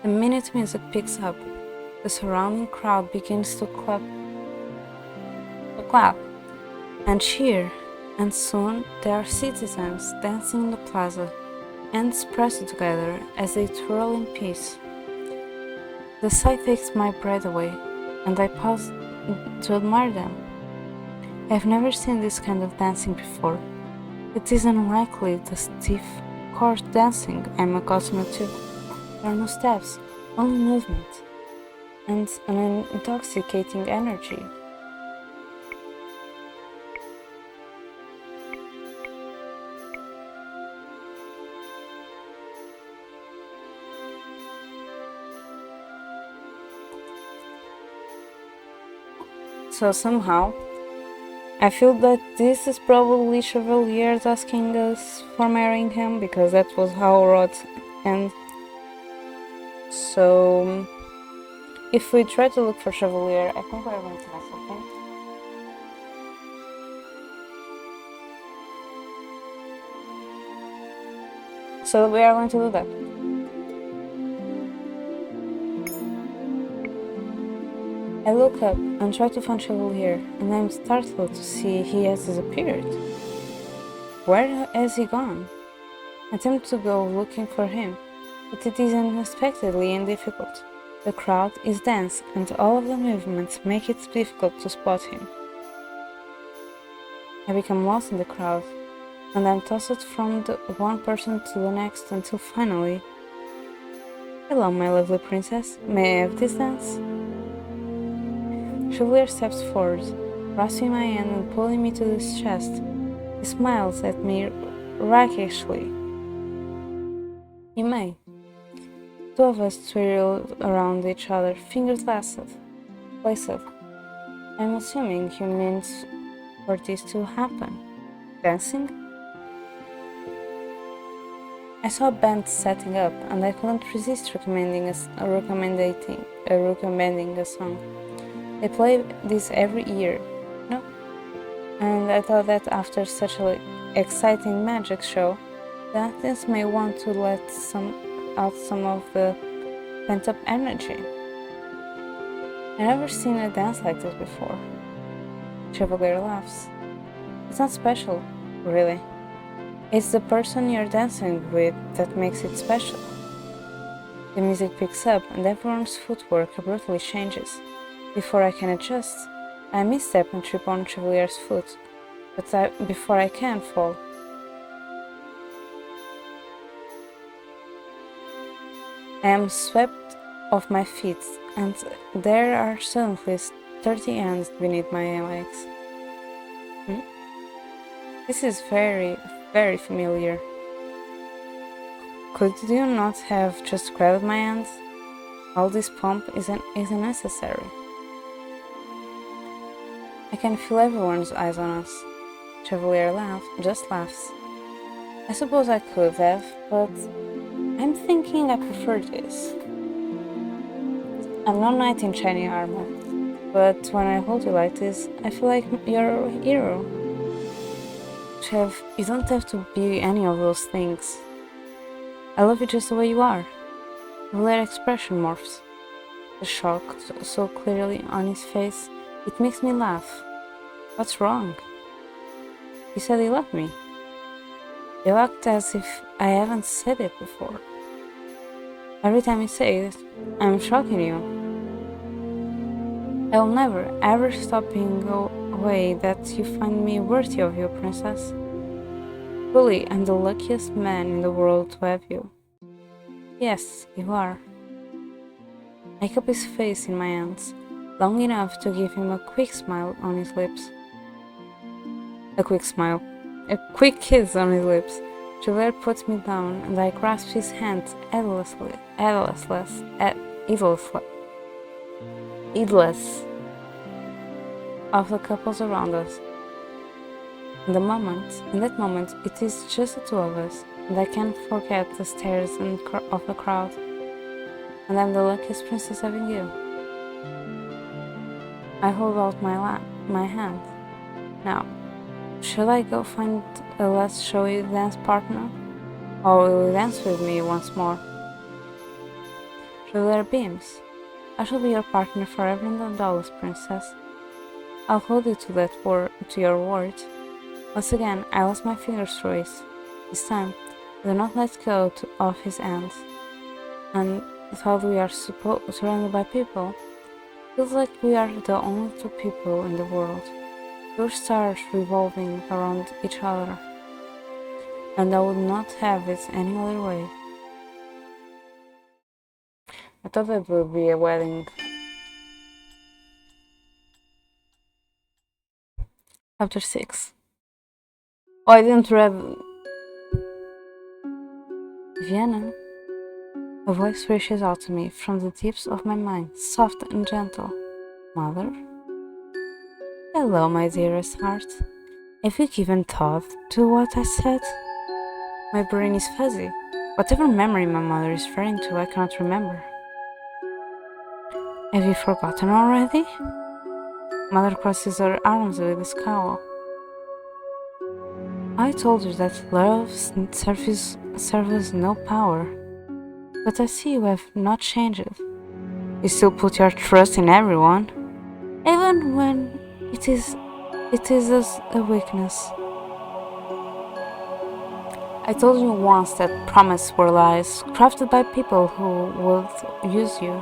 The minute music picks up, the surrounding crowd begins to clap and cheer, and soon there are citizens dancing in the plaza, hands pressed together as they twirl in peace. The sight takes my breath away, and I pause to admire them. I have never seen this kind of dancing before. It is unlikely the stiff, coarse dancing I'm accustomed to. There are no steps, only movement, and an intoxicating energy. So somehow, I feel that this is probably Chevalier asking us for marrying him, because that was how Rod ended. So if we try to look for Chevalier, I think we're going to miss something. So we are going to do that. I look up and try to find Chevalier, and I am startled to see he has disappeared. Where has he gone? I attempt to go looking for him, but it is unexpectedly and difficult. The crowd is dense, and all of the movements make it difficult to spot him. I become lost in the crowd, and I'm tossed from the one person to the next until finally... Hello, my lovely princess. May I have this dance? Chevalier steps forward, grasping my hand and pulling me to his chest. He smiles at me rakishly. You may. Two of us twirl around each other, fingers placed. I'm assuming he means for this to happen. Dancing? I saw a band setting up, and I couldn't resist recommending a song. They play this every year, no? And I thought that after such an exciting magic show, the audience may want to let out some of the pent-up energy. I've never seen a dance like this before. Chevalier laughs. It's not special, really. It's the person you're dancing with that makes it special. The music picks up and everyone's footwork abruptly changes. Before I can adjust, I misstep and trip on Chevalier's foot, but before I can fall, I am swept off my feet, and there are suddenly sturdy hands beneath my legs. This is very, very familiar. Could you not have just grabbed my hands? All this pomp isn't necessary. I can feel everyone's eyes on us. Chevalier just laughs. I suppose I could have, but I'm thinking I prefer this. I'm no knight in shiny armor, but when I hold you like this, I feel like you're a hero. Chev, you don't have to be any of those things. I love you just the way you are. Chevalier expression morphs. The shock so clearly on his face, it makes me laugh. What's wrong? You said you loved me. You act as if I haven't said it before. Every time you say it, I'm shocking you. I will never, ever stop being a way that you find me worthy of you, princess. Truly, I'm the luckiest man in the world to have you. Yes, you are. I cup his face in my hands, long enough to give him a quick smile on his lips. A quick kiss on his lips. Chevalier puts me down, and I grasp his hand heedless of the couples around us. In that moment, it is just the two of us, and I can't forget the stares of the crowd. And I'm the luckiest princess having you. I hold out my hand. Now, should I go find a less showy dance partner? Or will you dance with me once more? Chevalier beams. I shall be your partner forever in the dollars, princess. I'll hold you to your word. Once again, I lost my fingers through it. This time, I do not let go of his hands. And while we are surrounded by people, it feels like we are the only two people in the world. Two stars revolving around each other. And I would not have it any other way. I thought it would be a wedding. Chapter 6. Oh, I didn't read... Vienna. A voice reaches out to me from the depths of my mind, soft and gentle. Mother? Hello, my dearest heart. Have you given thought to what I said? My brain is fuzzy. Whatever memory my mother is referring to, I cannot remember. Have you forgotten already? Mother crosses her arms with a scowl. I told you that love serves no power, but I see you have not changed. You still put your trust in everyone, even when it is as a weakness. I told you once that promises were lies, crafted by people who would use you.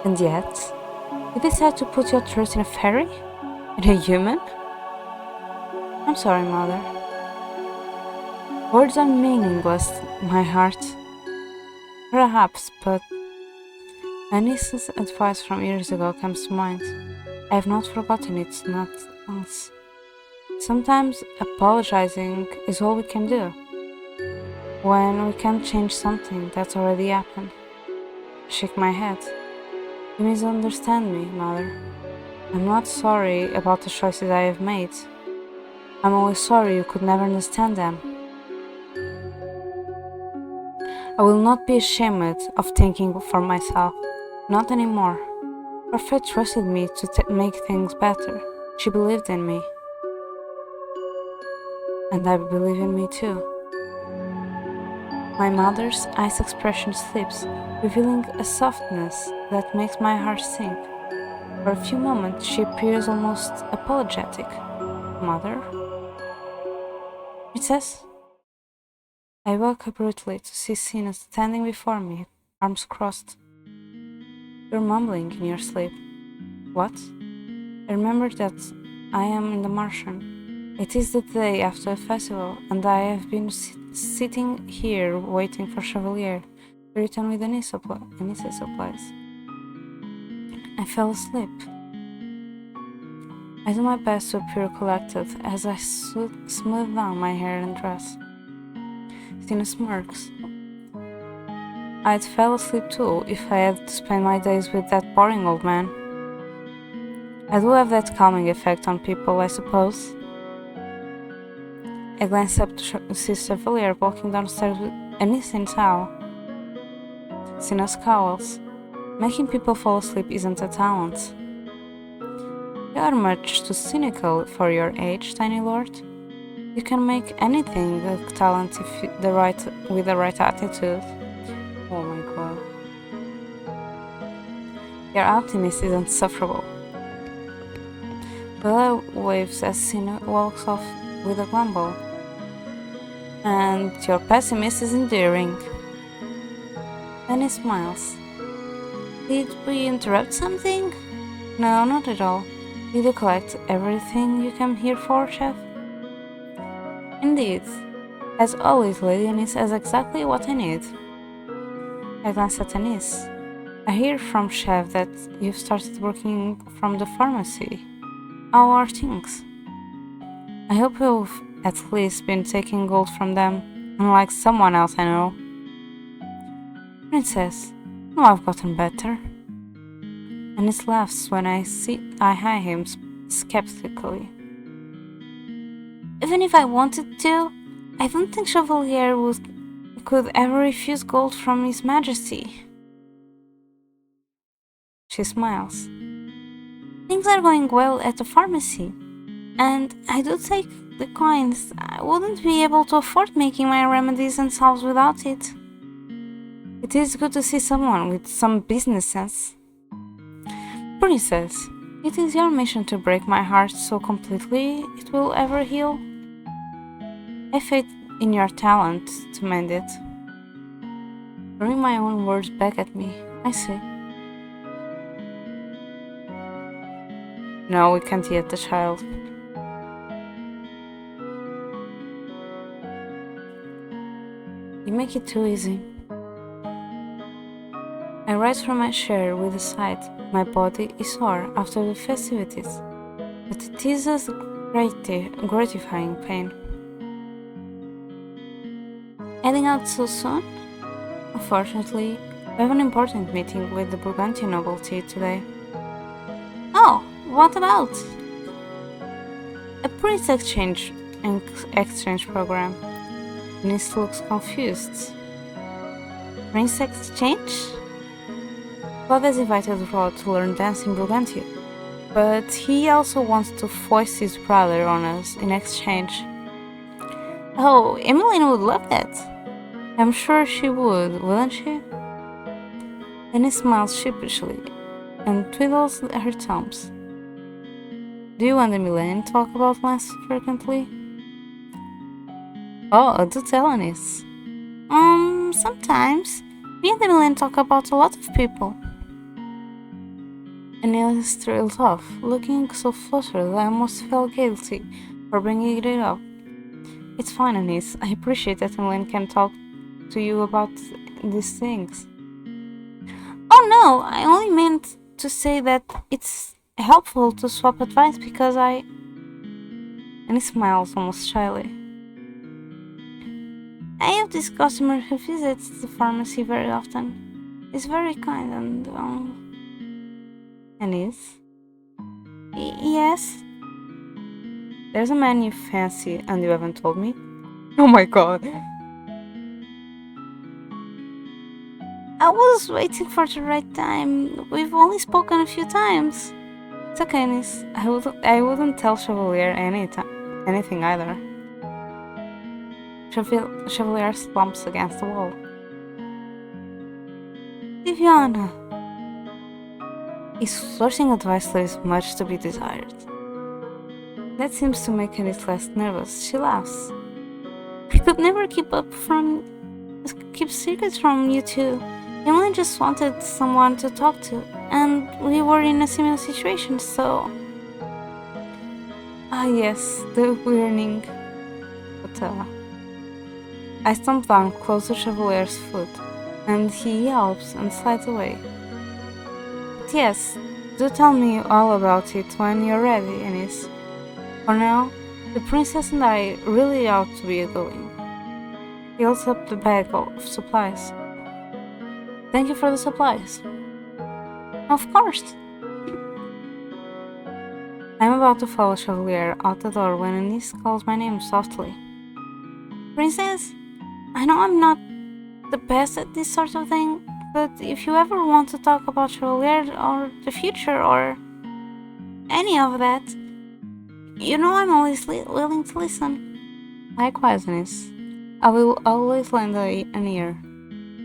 And yet, you decide to put your trust in a fairy? In a human? I'm sorry, Mother. Words are meaningless, my heart. Perhaps, but Anis's advice from years ago comes to mind. I have not forgotten it, not once. Sometimes apologizing is all we can do. When we can't change something that's already happened. I shake my head. You misunderstand me, Mother. I'm not sorry about the choices I have made. I'm only sorry you could never understand them. I will not be ashamed of thinking for myself. Not anymore. Her fate trusted me to make things better. She believed in me. And I believe in me too. My mother's eyes expression slips, revealing a softness that makes my heart sink. For a few moments she appears almost apologetic. Mother? Princess? I woke up brutally to see Sina standing before me, arms crossed. You're mumbling in your sleep. What? I remember that I am in the Martian. It is the day after a festival, and I have been sitting here waiting for Chevalier to return with Anise supplies. I fell asleep. I do my best to appear collected as I smooth down my hair and dress. Stina smirks. I'd fell asleep too if I had to spend my days with that boring old man. I do have that calming effect on people, I suppose. I glance up to see Chevalier walking downstairs with Anise in tow. Sina scowls. Making people fall asleep isn't a talent. You are much too cynical for your age, tiny lord. You can make anything a talent with the right attitude. Oh my god. Your optimism is insufferable. Bella waves as Sina walks off with a grumble. And your pessimism is endearing. Then he smiles. Did we interrupt something? No, not at all. Did you collect everything you came here for, Chef? Indeed. As always, Lady Anise has exactly what I need. I glance at Anise. I hear from Chef that you've started working from the pharmacy. How are things? I hope you've at least been taking gold from them, unlike someone else I know. Princess, no, I've gotten better. Anise laughs when I eye him skeptically. Even if I wanted to, I don't think Chevalier could ever refuse gold from His Majesty. She smiles. Things are going well at the pharmacy, and I do take the coins. I wouldn't be able to afford making my remedies and salves without it. It is good to see someone with some business sense. Princess, it is your mission to break my heart so completely it will ever heal. I have faith in your talent to mend it. Throwing my own words back at me, I say. No, we can't yet, the child. You make it too easy. I rise from my chair with a sigh. My body is sore after the festivities, but it is a gratifying pain. Heading out so soon? Unfortunately, we have an important meeting with the Burgundian nobility today. Oh, what about? A prince exchange program. Nis looks confused. Prince exchange? Vlad has invited Rod to learn dance in Brigantia, but he also wants to foist his brother on us in exchange. Oh, Emmeline would love that. I'm sure she would, wouldn't she? Annie smiles sheepishly and twiddles her thumbs. Do you and Emmeline talk about Lance frequently? Oh, do tell, Anis. Sometimes. Me and Emmeline talk about a lot of people. Anis trailed off, looking so flustered that I almost felt guilty for bringing it up. It's fine, Anis. I appreciate that Emmeline can talk to you about these things. Oh no, I only meant to say that it's helpful to swap advice because And he smiles almost shyly. I have this customer who visits the pharmacy very often. He's very kind and is? Yes? There's a man you fancy and you haven't told me? Oh my god. I was waiting for the right time. We've only spoken a few times. It's okay, Nis. I wouldn't tell Chevalier anything either. Chevalier slumps against the wall. Viviana. His sourcing advice leaves much to be desired. That seems to make Anis less nervous. She laughs. I could never keep secrets from you two. Emily just wanted someone to talk to, and we were in a similar situation, so... Ah yes, the wearing. But I stomp down close to Chevalier's foot, and he yelps and slides away. But yes, do tell me all about it when you're ready, Anis. For now, the princess and I really ought to be going. He holds up the bag of supplies. Thank you for the supplies. Of course. I'm about to follow Chevalier out the door when Anis calls my name softly. Princess, I know I'm not the best at this sort of thing, but if you ever want to talk about Chevalier or the future or any of that, you know I'm always willing to listen. Likewise, Anis. I will always lend an ear.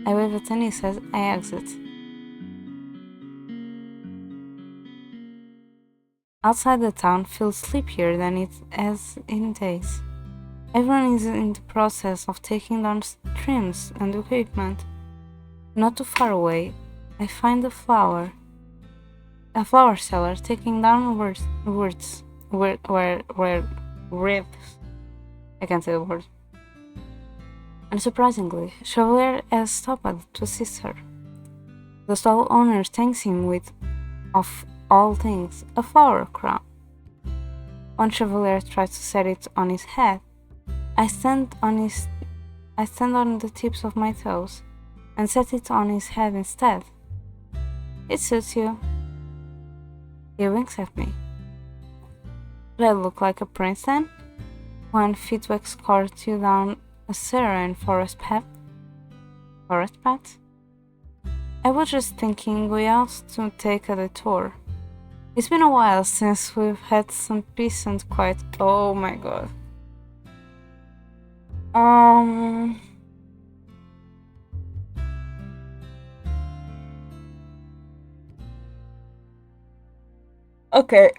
I wave at Anis as I exit. Outside the town feels sleepier than it has in days. Everyone is in the process of taking down trims and equipment. Not too far away, I find a flower seller taking down wreaths. I can't say the word. Unsurprisingly, Chevalier has stopped to assist her. The stall owner thanks him with, of all things, a flower crown. When Chevalier tries to set it on his head, I stand on the tips of my toes and set it on his head instead. It suits you. He winks at me. Do I look like a prince then? When feet will escort you down a serene forest path? I was just thinking we ought to take a detour. It's been a while since we've had some peace and quiet. Oh my god. Okay,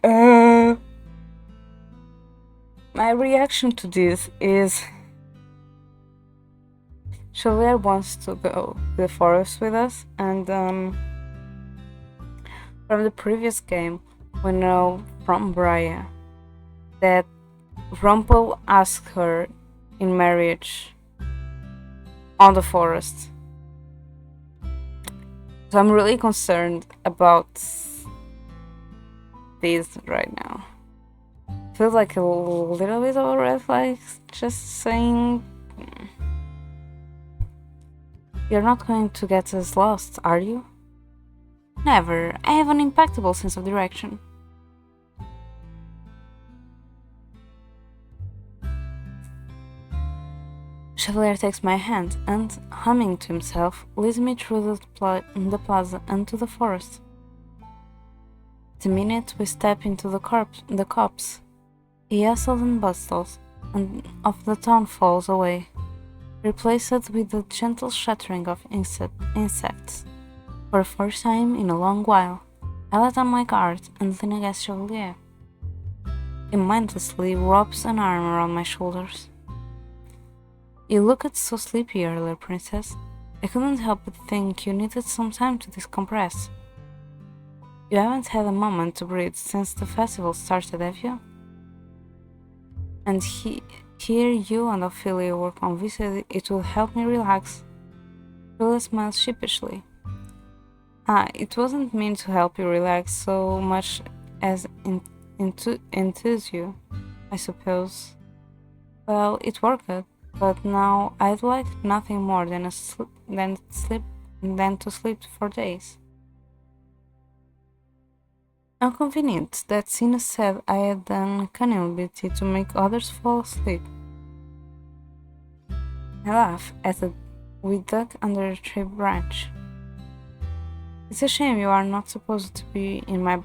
my reaction to this is Chevalier wants to go to the forest with us, and from the previous game, we know from Briar that Rumpel asked her in marriage on the forest. So I'm really concerned about this right now. Feels like a little bit of a red flag, just saying. You're not going to get us lost, are you? Never. I have an impeccable sense of direction. Chevalier takes my hand and, humming to himself, leads me through the plaza and to the forest. The minute we step into the copse, he hustles and bustles, and of the town falls away, replaced with the gentle shuttering of insects. For the first time in a long while, I let down my guard and lean against Chevalier. He mindlessly wraps an arm around my shoulders. You looked so sleepy earlier, Princess. I couldn't help but think you needed some time to decompress. You haven't had a moment to breathe since the festival started, have you? And here you and Ophelia were convinced it would help me relax. Ophelia smiled sheepishly. It wasn't meant to help you relax so much as enthuse you, I suppose. Well, it worked, but now I'd like nothing more than to sleep for days. How convenient that Sina said I had an uncanny ability to make others fall asleep. I laugh as we duck under a tree branch. It's a shame you are not supposed to be in my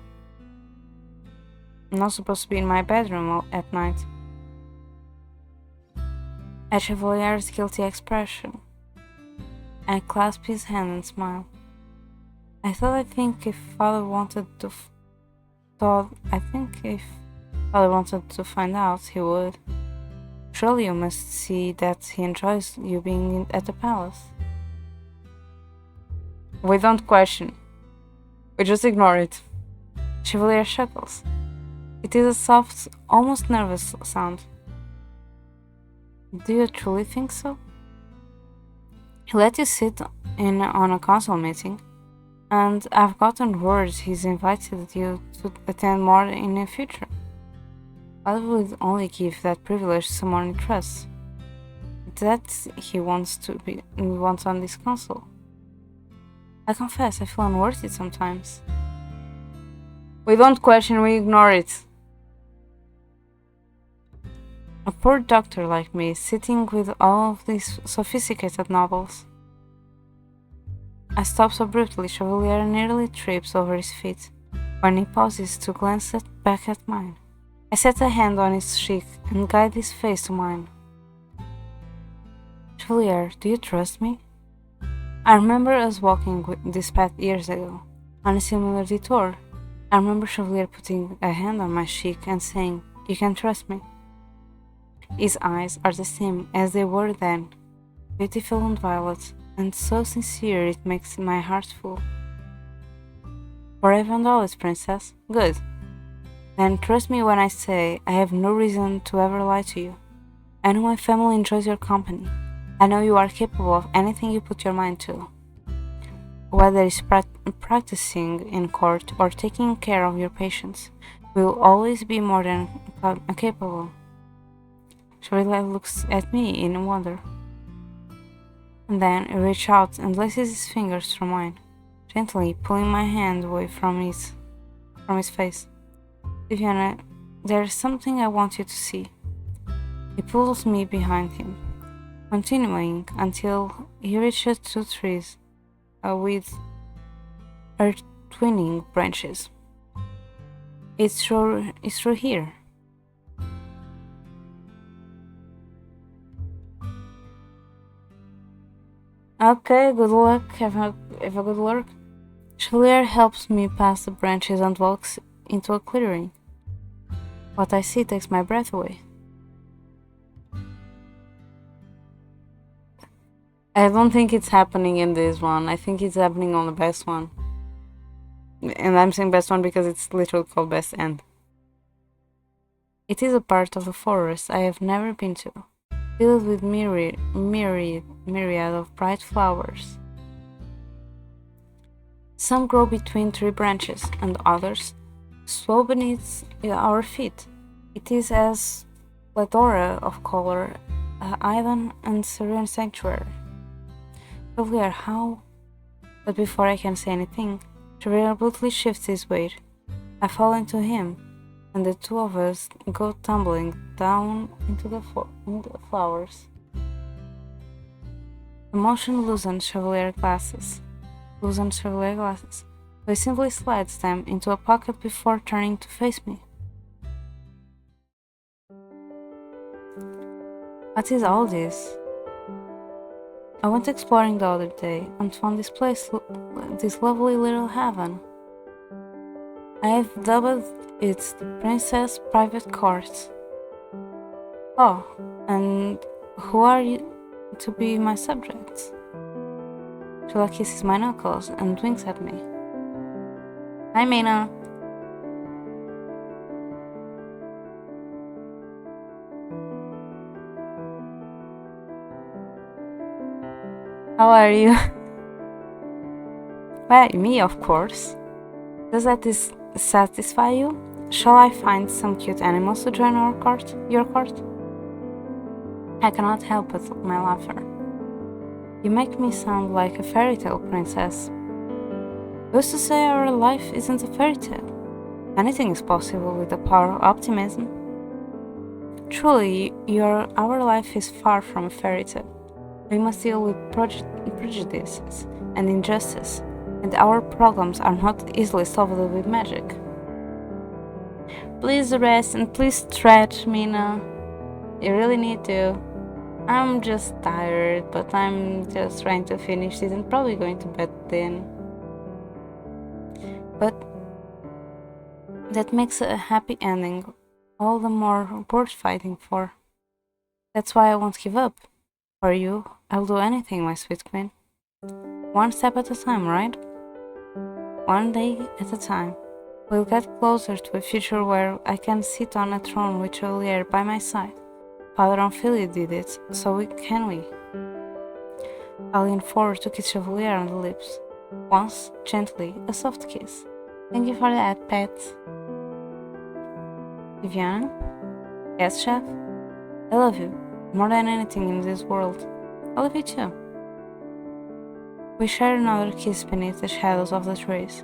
bedroom at night. At Chevalier's guilty expression, I clasp his hand and smile. I think if Father wanted to find out, he would. Surely you must see that he enjoys you being at the palace. We don't question. We just ignore it. Chevalier chuckles. It is a soft, almost nervous sound. Do you truly think so? He let you sit in on a council meeting, and I've gotten word he's invited you to attend more in the future. I would only give that privilege to someone he trusts. That he wants on this council. I confess I feel unworthy sometimes. We don't question, we ignore it. A poor doctor like me sitting with all of these sophisticated nobles. I stops abruptly. Chevalier nearly trips over his feet when he pauses to glance back at mine. I set a hand on his cheek and guide his face to mine. Chevalier, do you trust me? I remember us walking this path years ago, on a similar detour. I remember Chevalier putting a hand on my cheek and saying, "You can trust me." His eyes are the same as they were then, beautiful and violet, and so sincere it makes my heart full. Forever and always, Princess. Good. Then trust me when I say I have no reason to ever lie to you. I know my family enjoys your company. I know you are capable of anything you put your mind to. Whether it's practicing in court or taking care of your patients, we will always be more than capable. Chevalier looks at me in wonder. And then he reaches out and laces his fingers through mine, gently pulling my hand away from his face. Viviana, there is something I want you to see. He pulls me behind him, continuing until he reaches two trees with earth-twinning branches. It's through here. Okay, good luck. Have a good work. Chevalier helps me past the branches and walks into a clearing. What I see takes my breath away. I don't think it's happening in this one. I think it's happening on the best one. And I'm saying best one because it's literally called Best End. It is a part of the forest I have never been to, filled with myriad of bright flowers. Some grow between tree branches, and others swell beneath our feet. It is as plethora of color, an island and serene sanctuary. Chevalier, how? But before I can say anything, Chevalier abruptly shifts his weight. I fall into him, and the two of us go tumbling down into the flowers. Emotion loosens Chevalier glasses. So he simply slides them into a pocket before turning to face me. What is all this? I went exploring the other day and found this place, this lovely little heaven. I have dubbed it the Princess Private Court. Oh, and who are you to be my subjects? Shula kisses my knuckles and winks at me. Hi, Mina. How are you? Why, me, of course. Does that satisfy you? Shall I find some cute animals to join your court? I cannot help but my laughter. You make me sound like a fairy tale princess. Who's to say our life isn't a fairy tale? Anything is possible with the power of optimism. Truly, our life is far from a fairy tale. We must deal with prejudices and injustice, and our problems are not easily solvable with magic. Please rest and please stretch, Mina. You really need to. I'm just tired, but I'm just trying to finish this and probably going to bed then. But that makes a happy ending all the more worth fighting for. That's why I won't give up. For you, I'll do anything, my sweet queen. One step at a time, right? One day at a time. We'll get closer to a future where I can sit on a throne with Chevalier by my side. Father Ophelia did it, so can we. I lean forward to kiss Chevalier on the lips. Once, gently, a soft kiss. Thank you for that, pet. Viviana? Yes, chef? I love you, more than anything in this world. I love you too. We share another kiss beneath the shadows of the trees.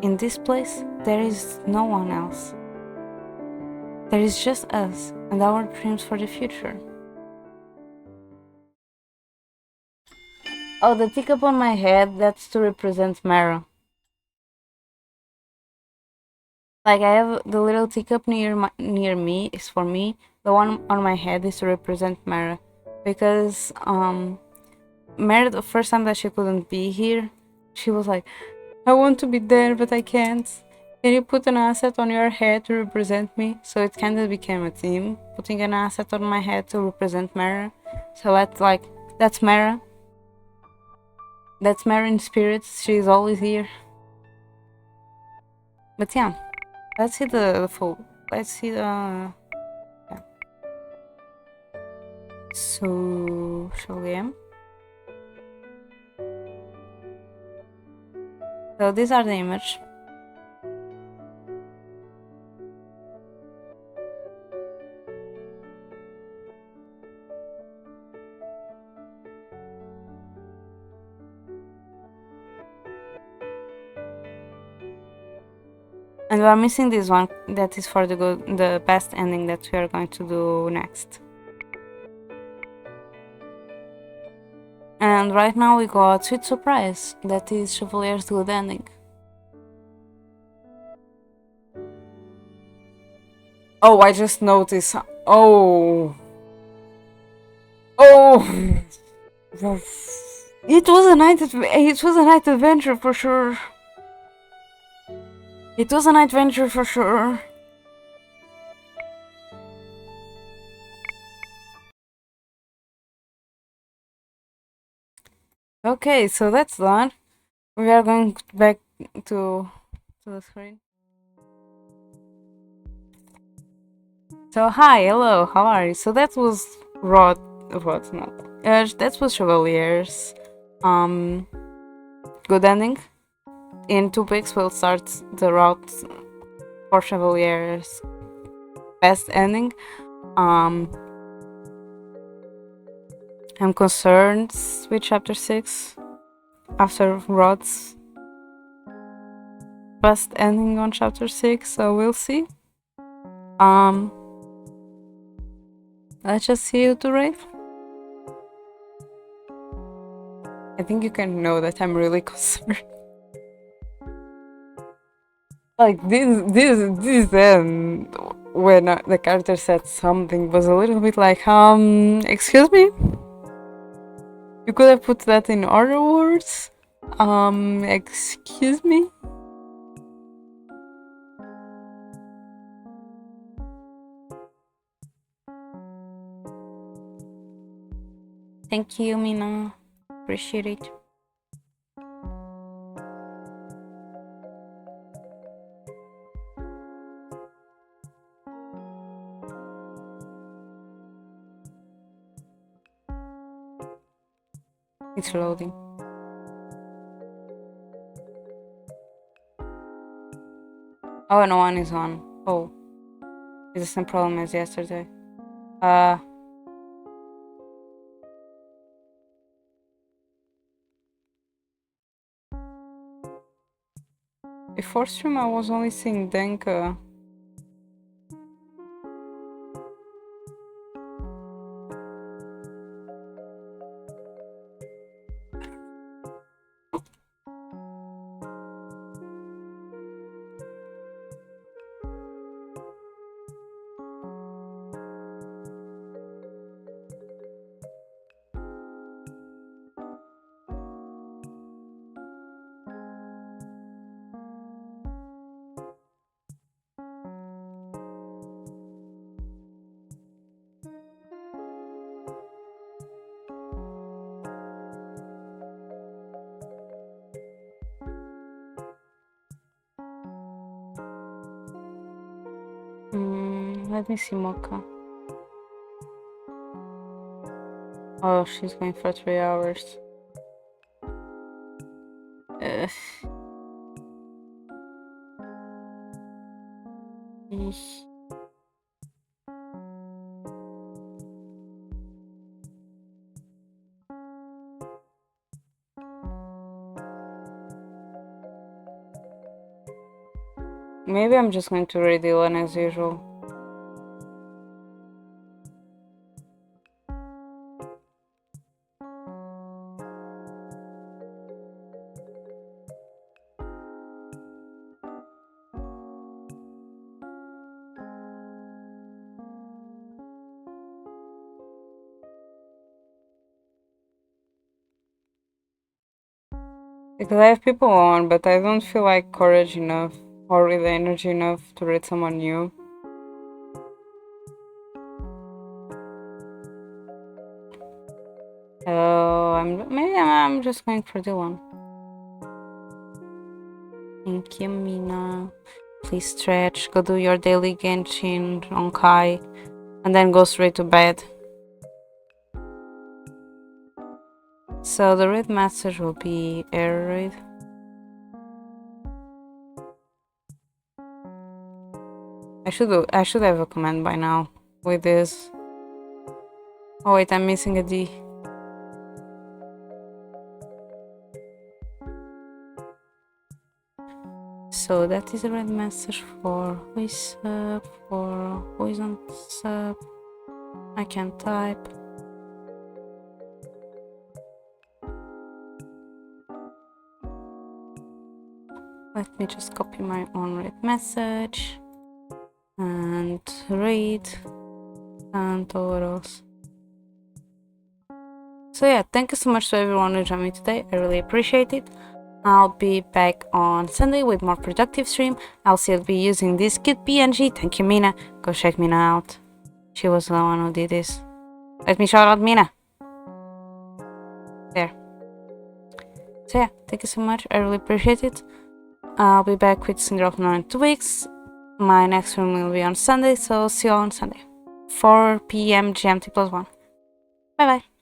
In this place, there is no one else. There is just us and our dreams for the future. Oh, the teacup on my head, that's to represent Mara. Like, I have the little teacup near me is for me. The one on my head is to represent Mara. Because, Mara, the first time that she couldn't be here, she was like, I want to be there, but I can't. Can you put an asset on your head to represent me? So it kind of became a theme, putting an asset on my head to represent Mara. So that's Mara. That's Mara in spirit. She's always here. But yeah, let's see the full. Let's see the. Yeah. So, Chevalier. So these are the image. And we are missing this one that is for the best ending that we are going to do next. And right now we got Sweet Surprise, that is Chevalier's good ending. Oh, I just noticed. Oh. Oh. It was a night adventure for sure. It was an adventure for sure. Okay, so that's done. We are going back to the screen. So hi, hello, how are you? So that was that was Chevalier's good ending. In 2 weeks we'll start the route for Chevalier's best ending. I'm concerned with chapter 6 after Rod's best ending on chapter 6, so we'll see. Let's just see you to rate. think you can know that I'm really concerned. Like this when the character said something was a little bit like, excuse me? You could have put that in other words? Excuse me? Thank you, Mina. Appreciate it. It's loading. Oh, no one is on. Oh. It's the same problem as yesterday. Before stream I was only seeing Denka. Let me see Mocha. Oh, she's going for 3 hours. Eesh. Maybe I'm just going to read Dylan as usual. Because I have people on, but I don't feel like courage enough or with energy enough to read someone new. Maybe I'm just going for Dylan. Thank you, Mina. Please stretch, go do your daily Genshin on Kai, and then go straight to bed. So the read message will be error read. I should have a command by now with this. Oh wait, I'm missing a D. So that is a red message for who is sub, for who is on sub. I can type. Let me just copy my own red message and read and what else. So yeah, thank you so much to everyone who joined me today. I really appreciate it. I'll be back on Sunday with more productive stream. I'll still be using this cute PNG. Thank you, Mina. Go check Mina out. She was the one who did this. Let me shout out Mina. There. So yeah, thank you so much. I really appreciate it. I'll be back with Cinderella in 2 weeks. My next stream will be on Sunday, so see you all on Sunday. 4 p.m. GMT+1. Bye bye.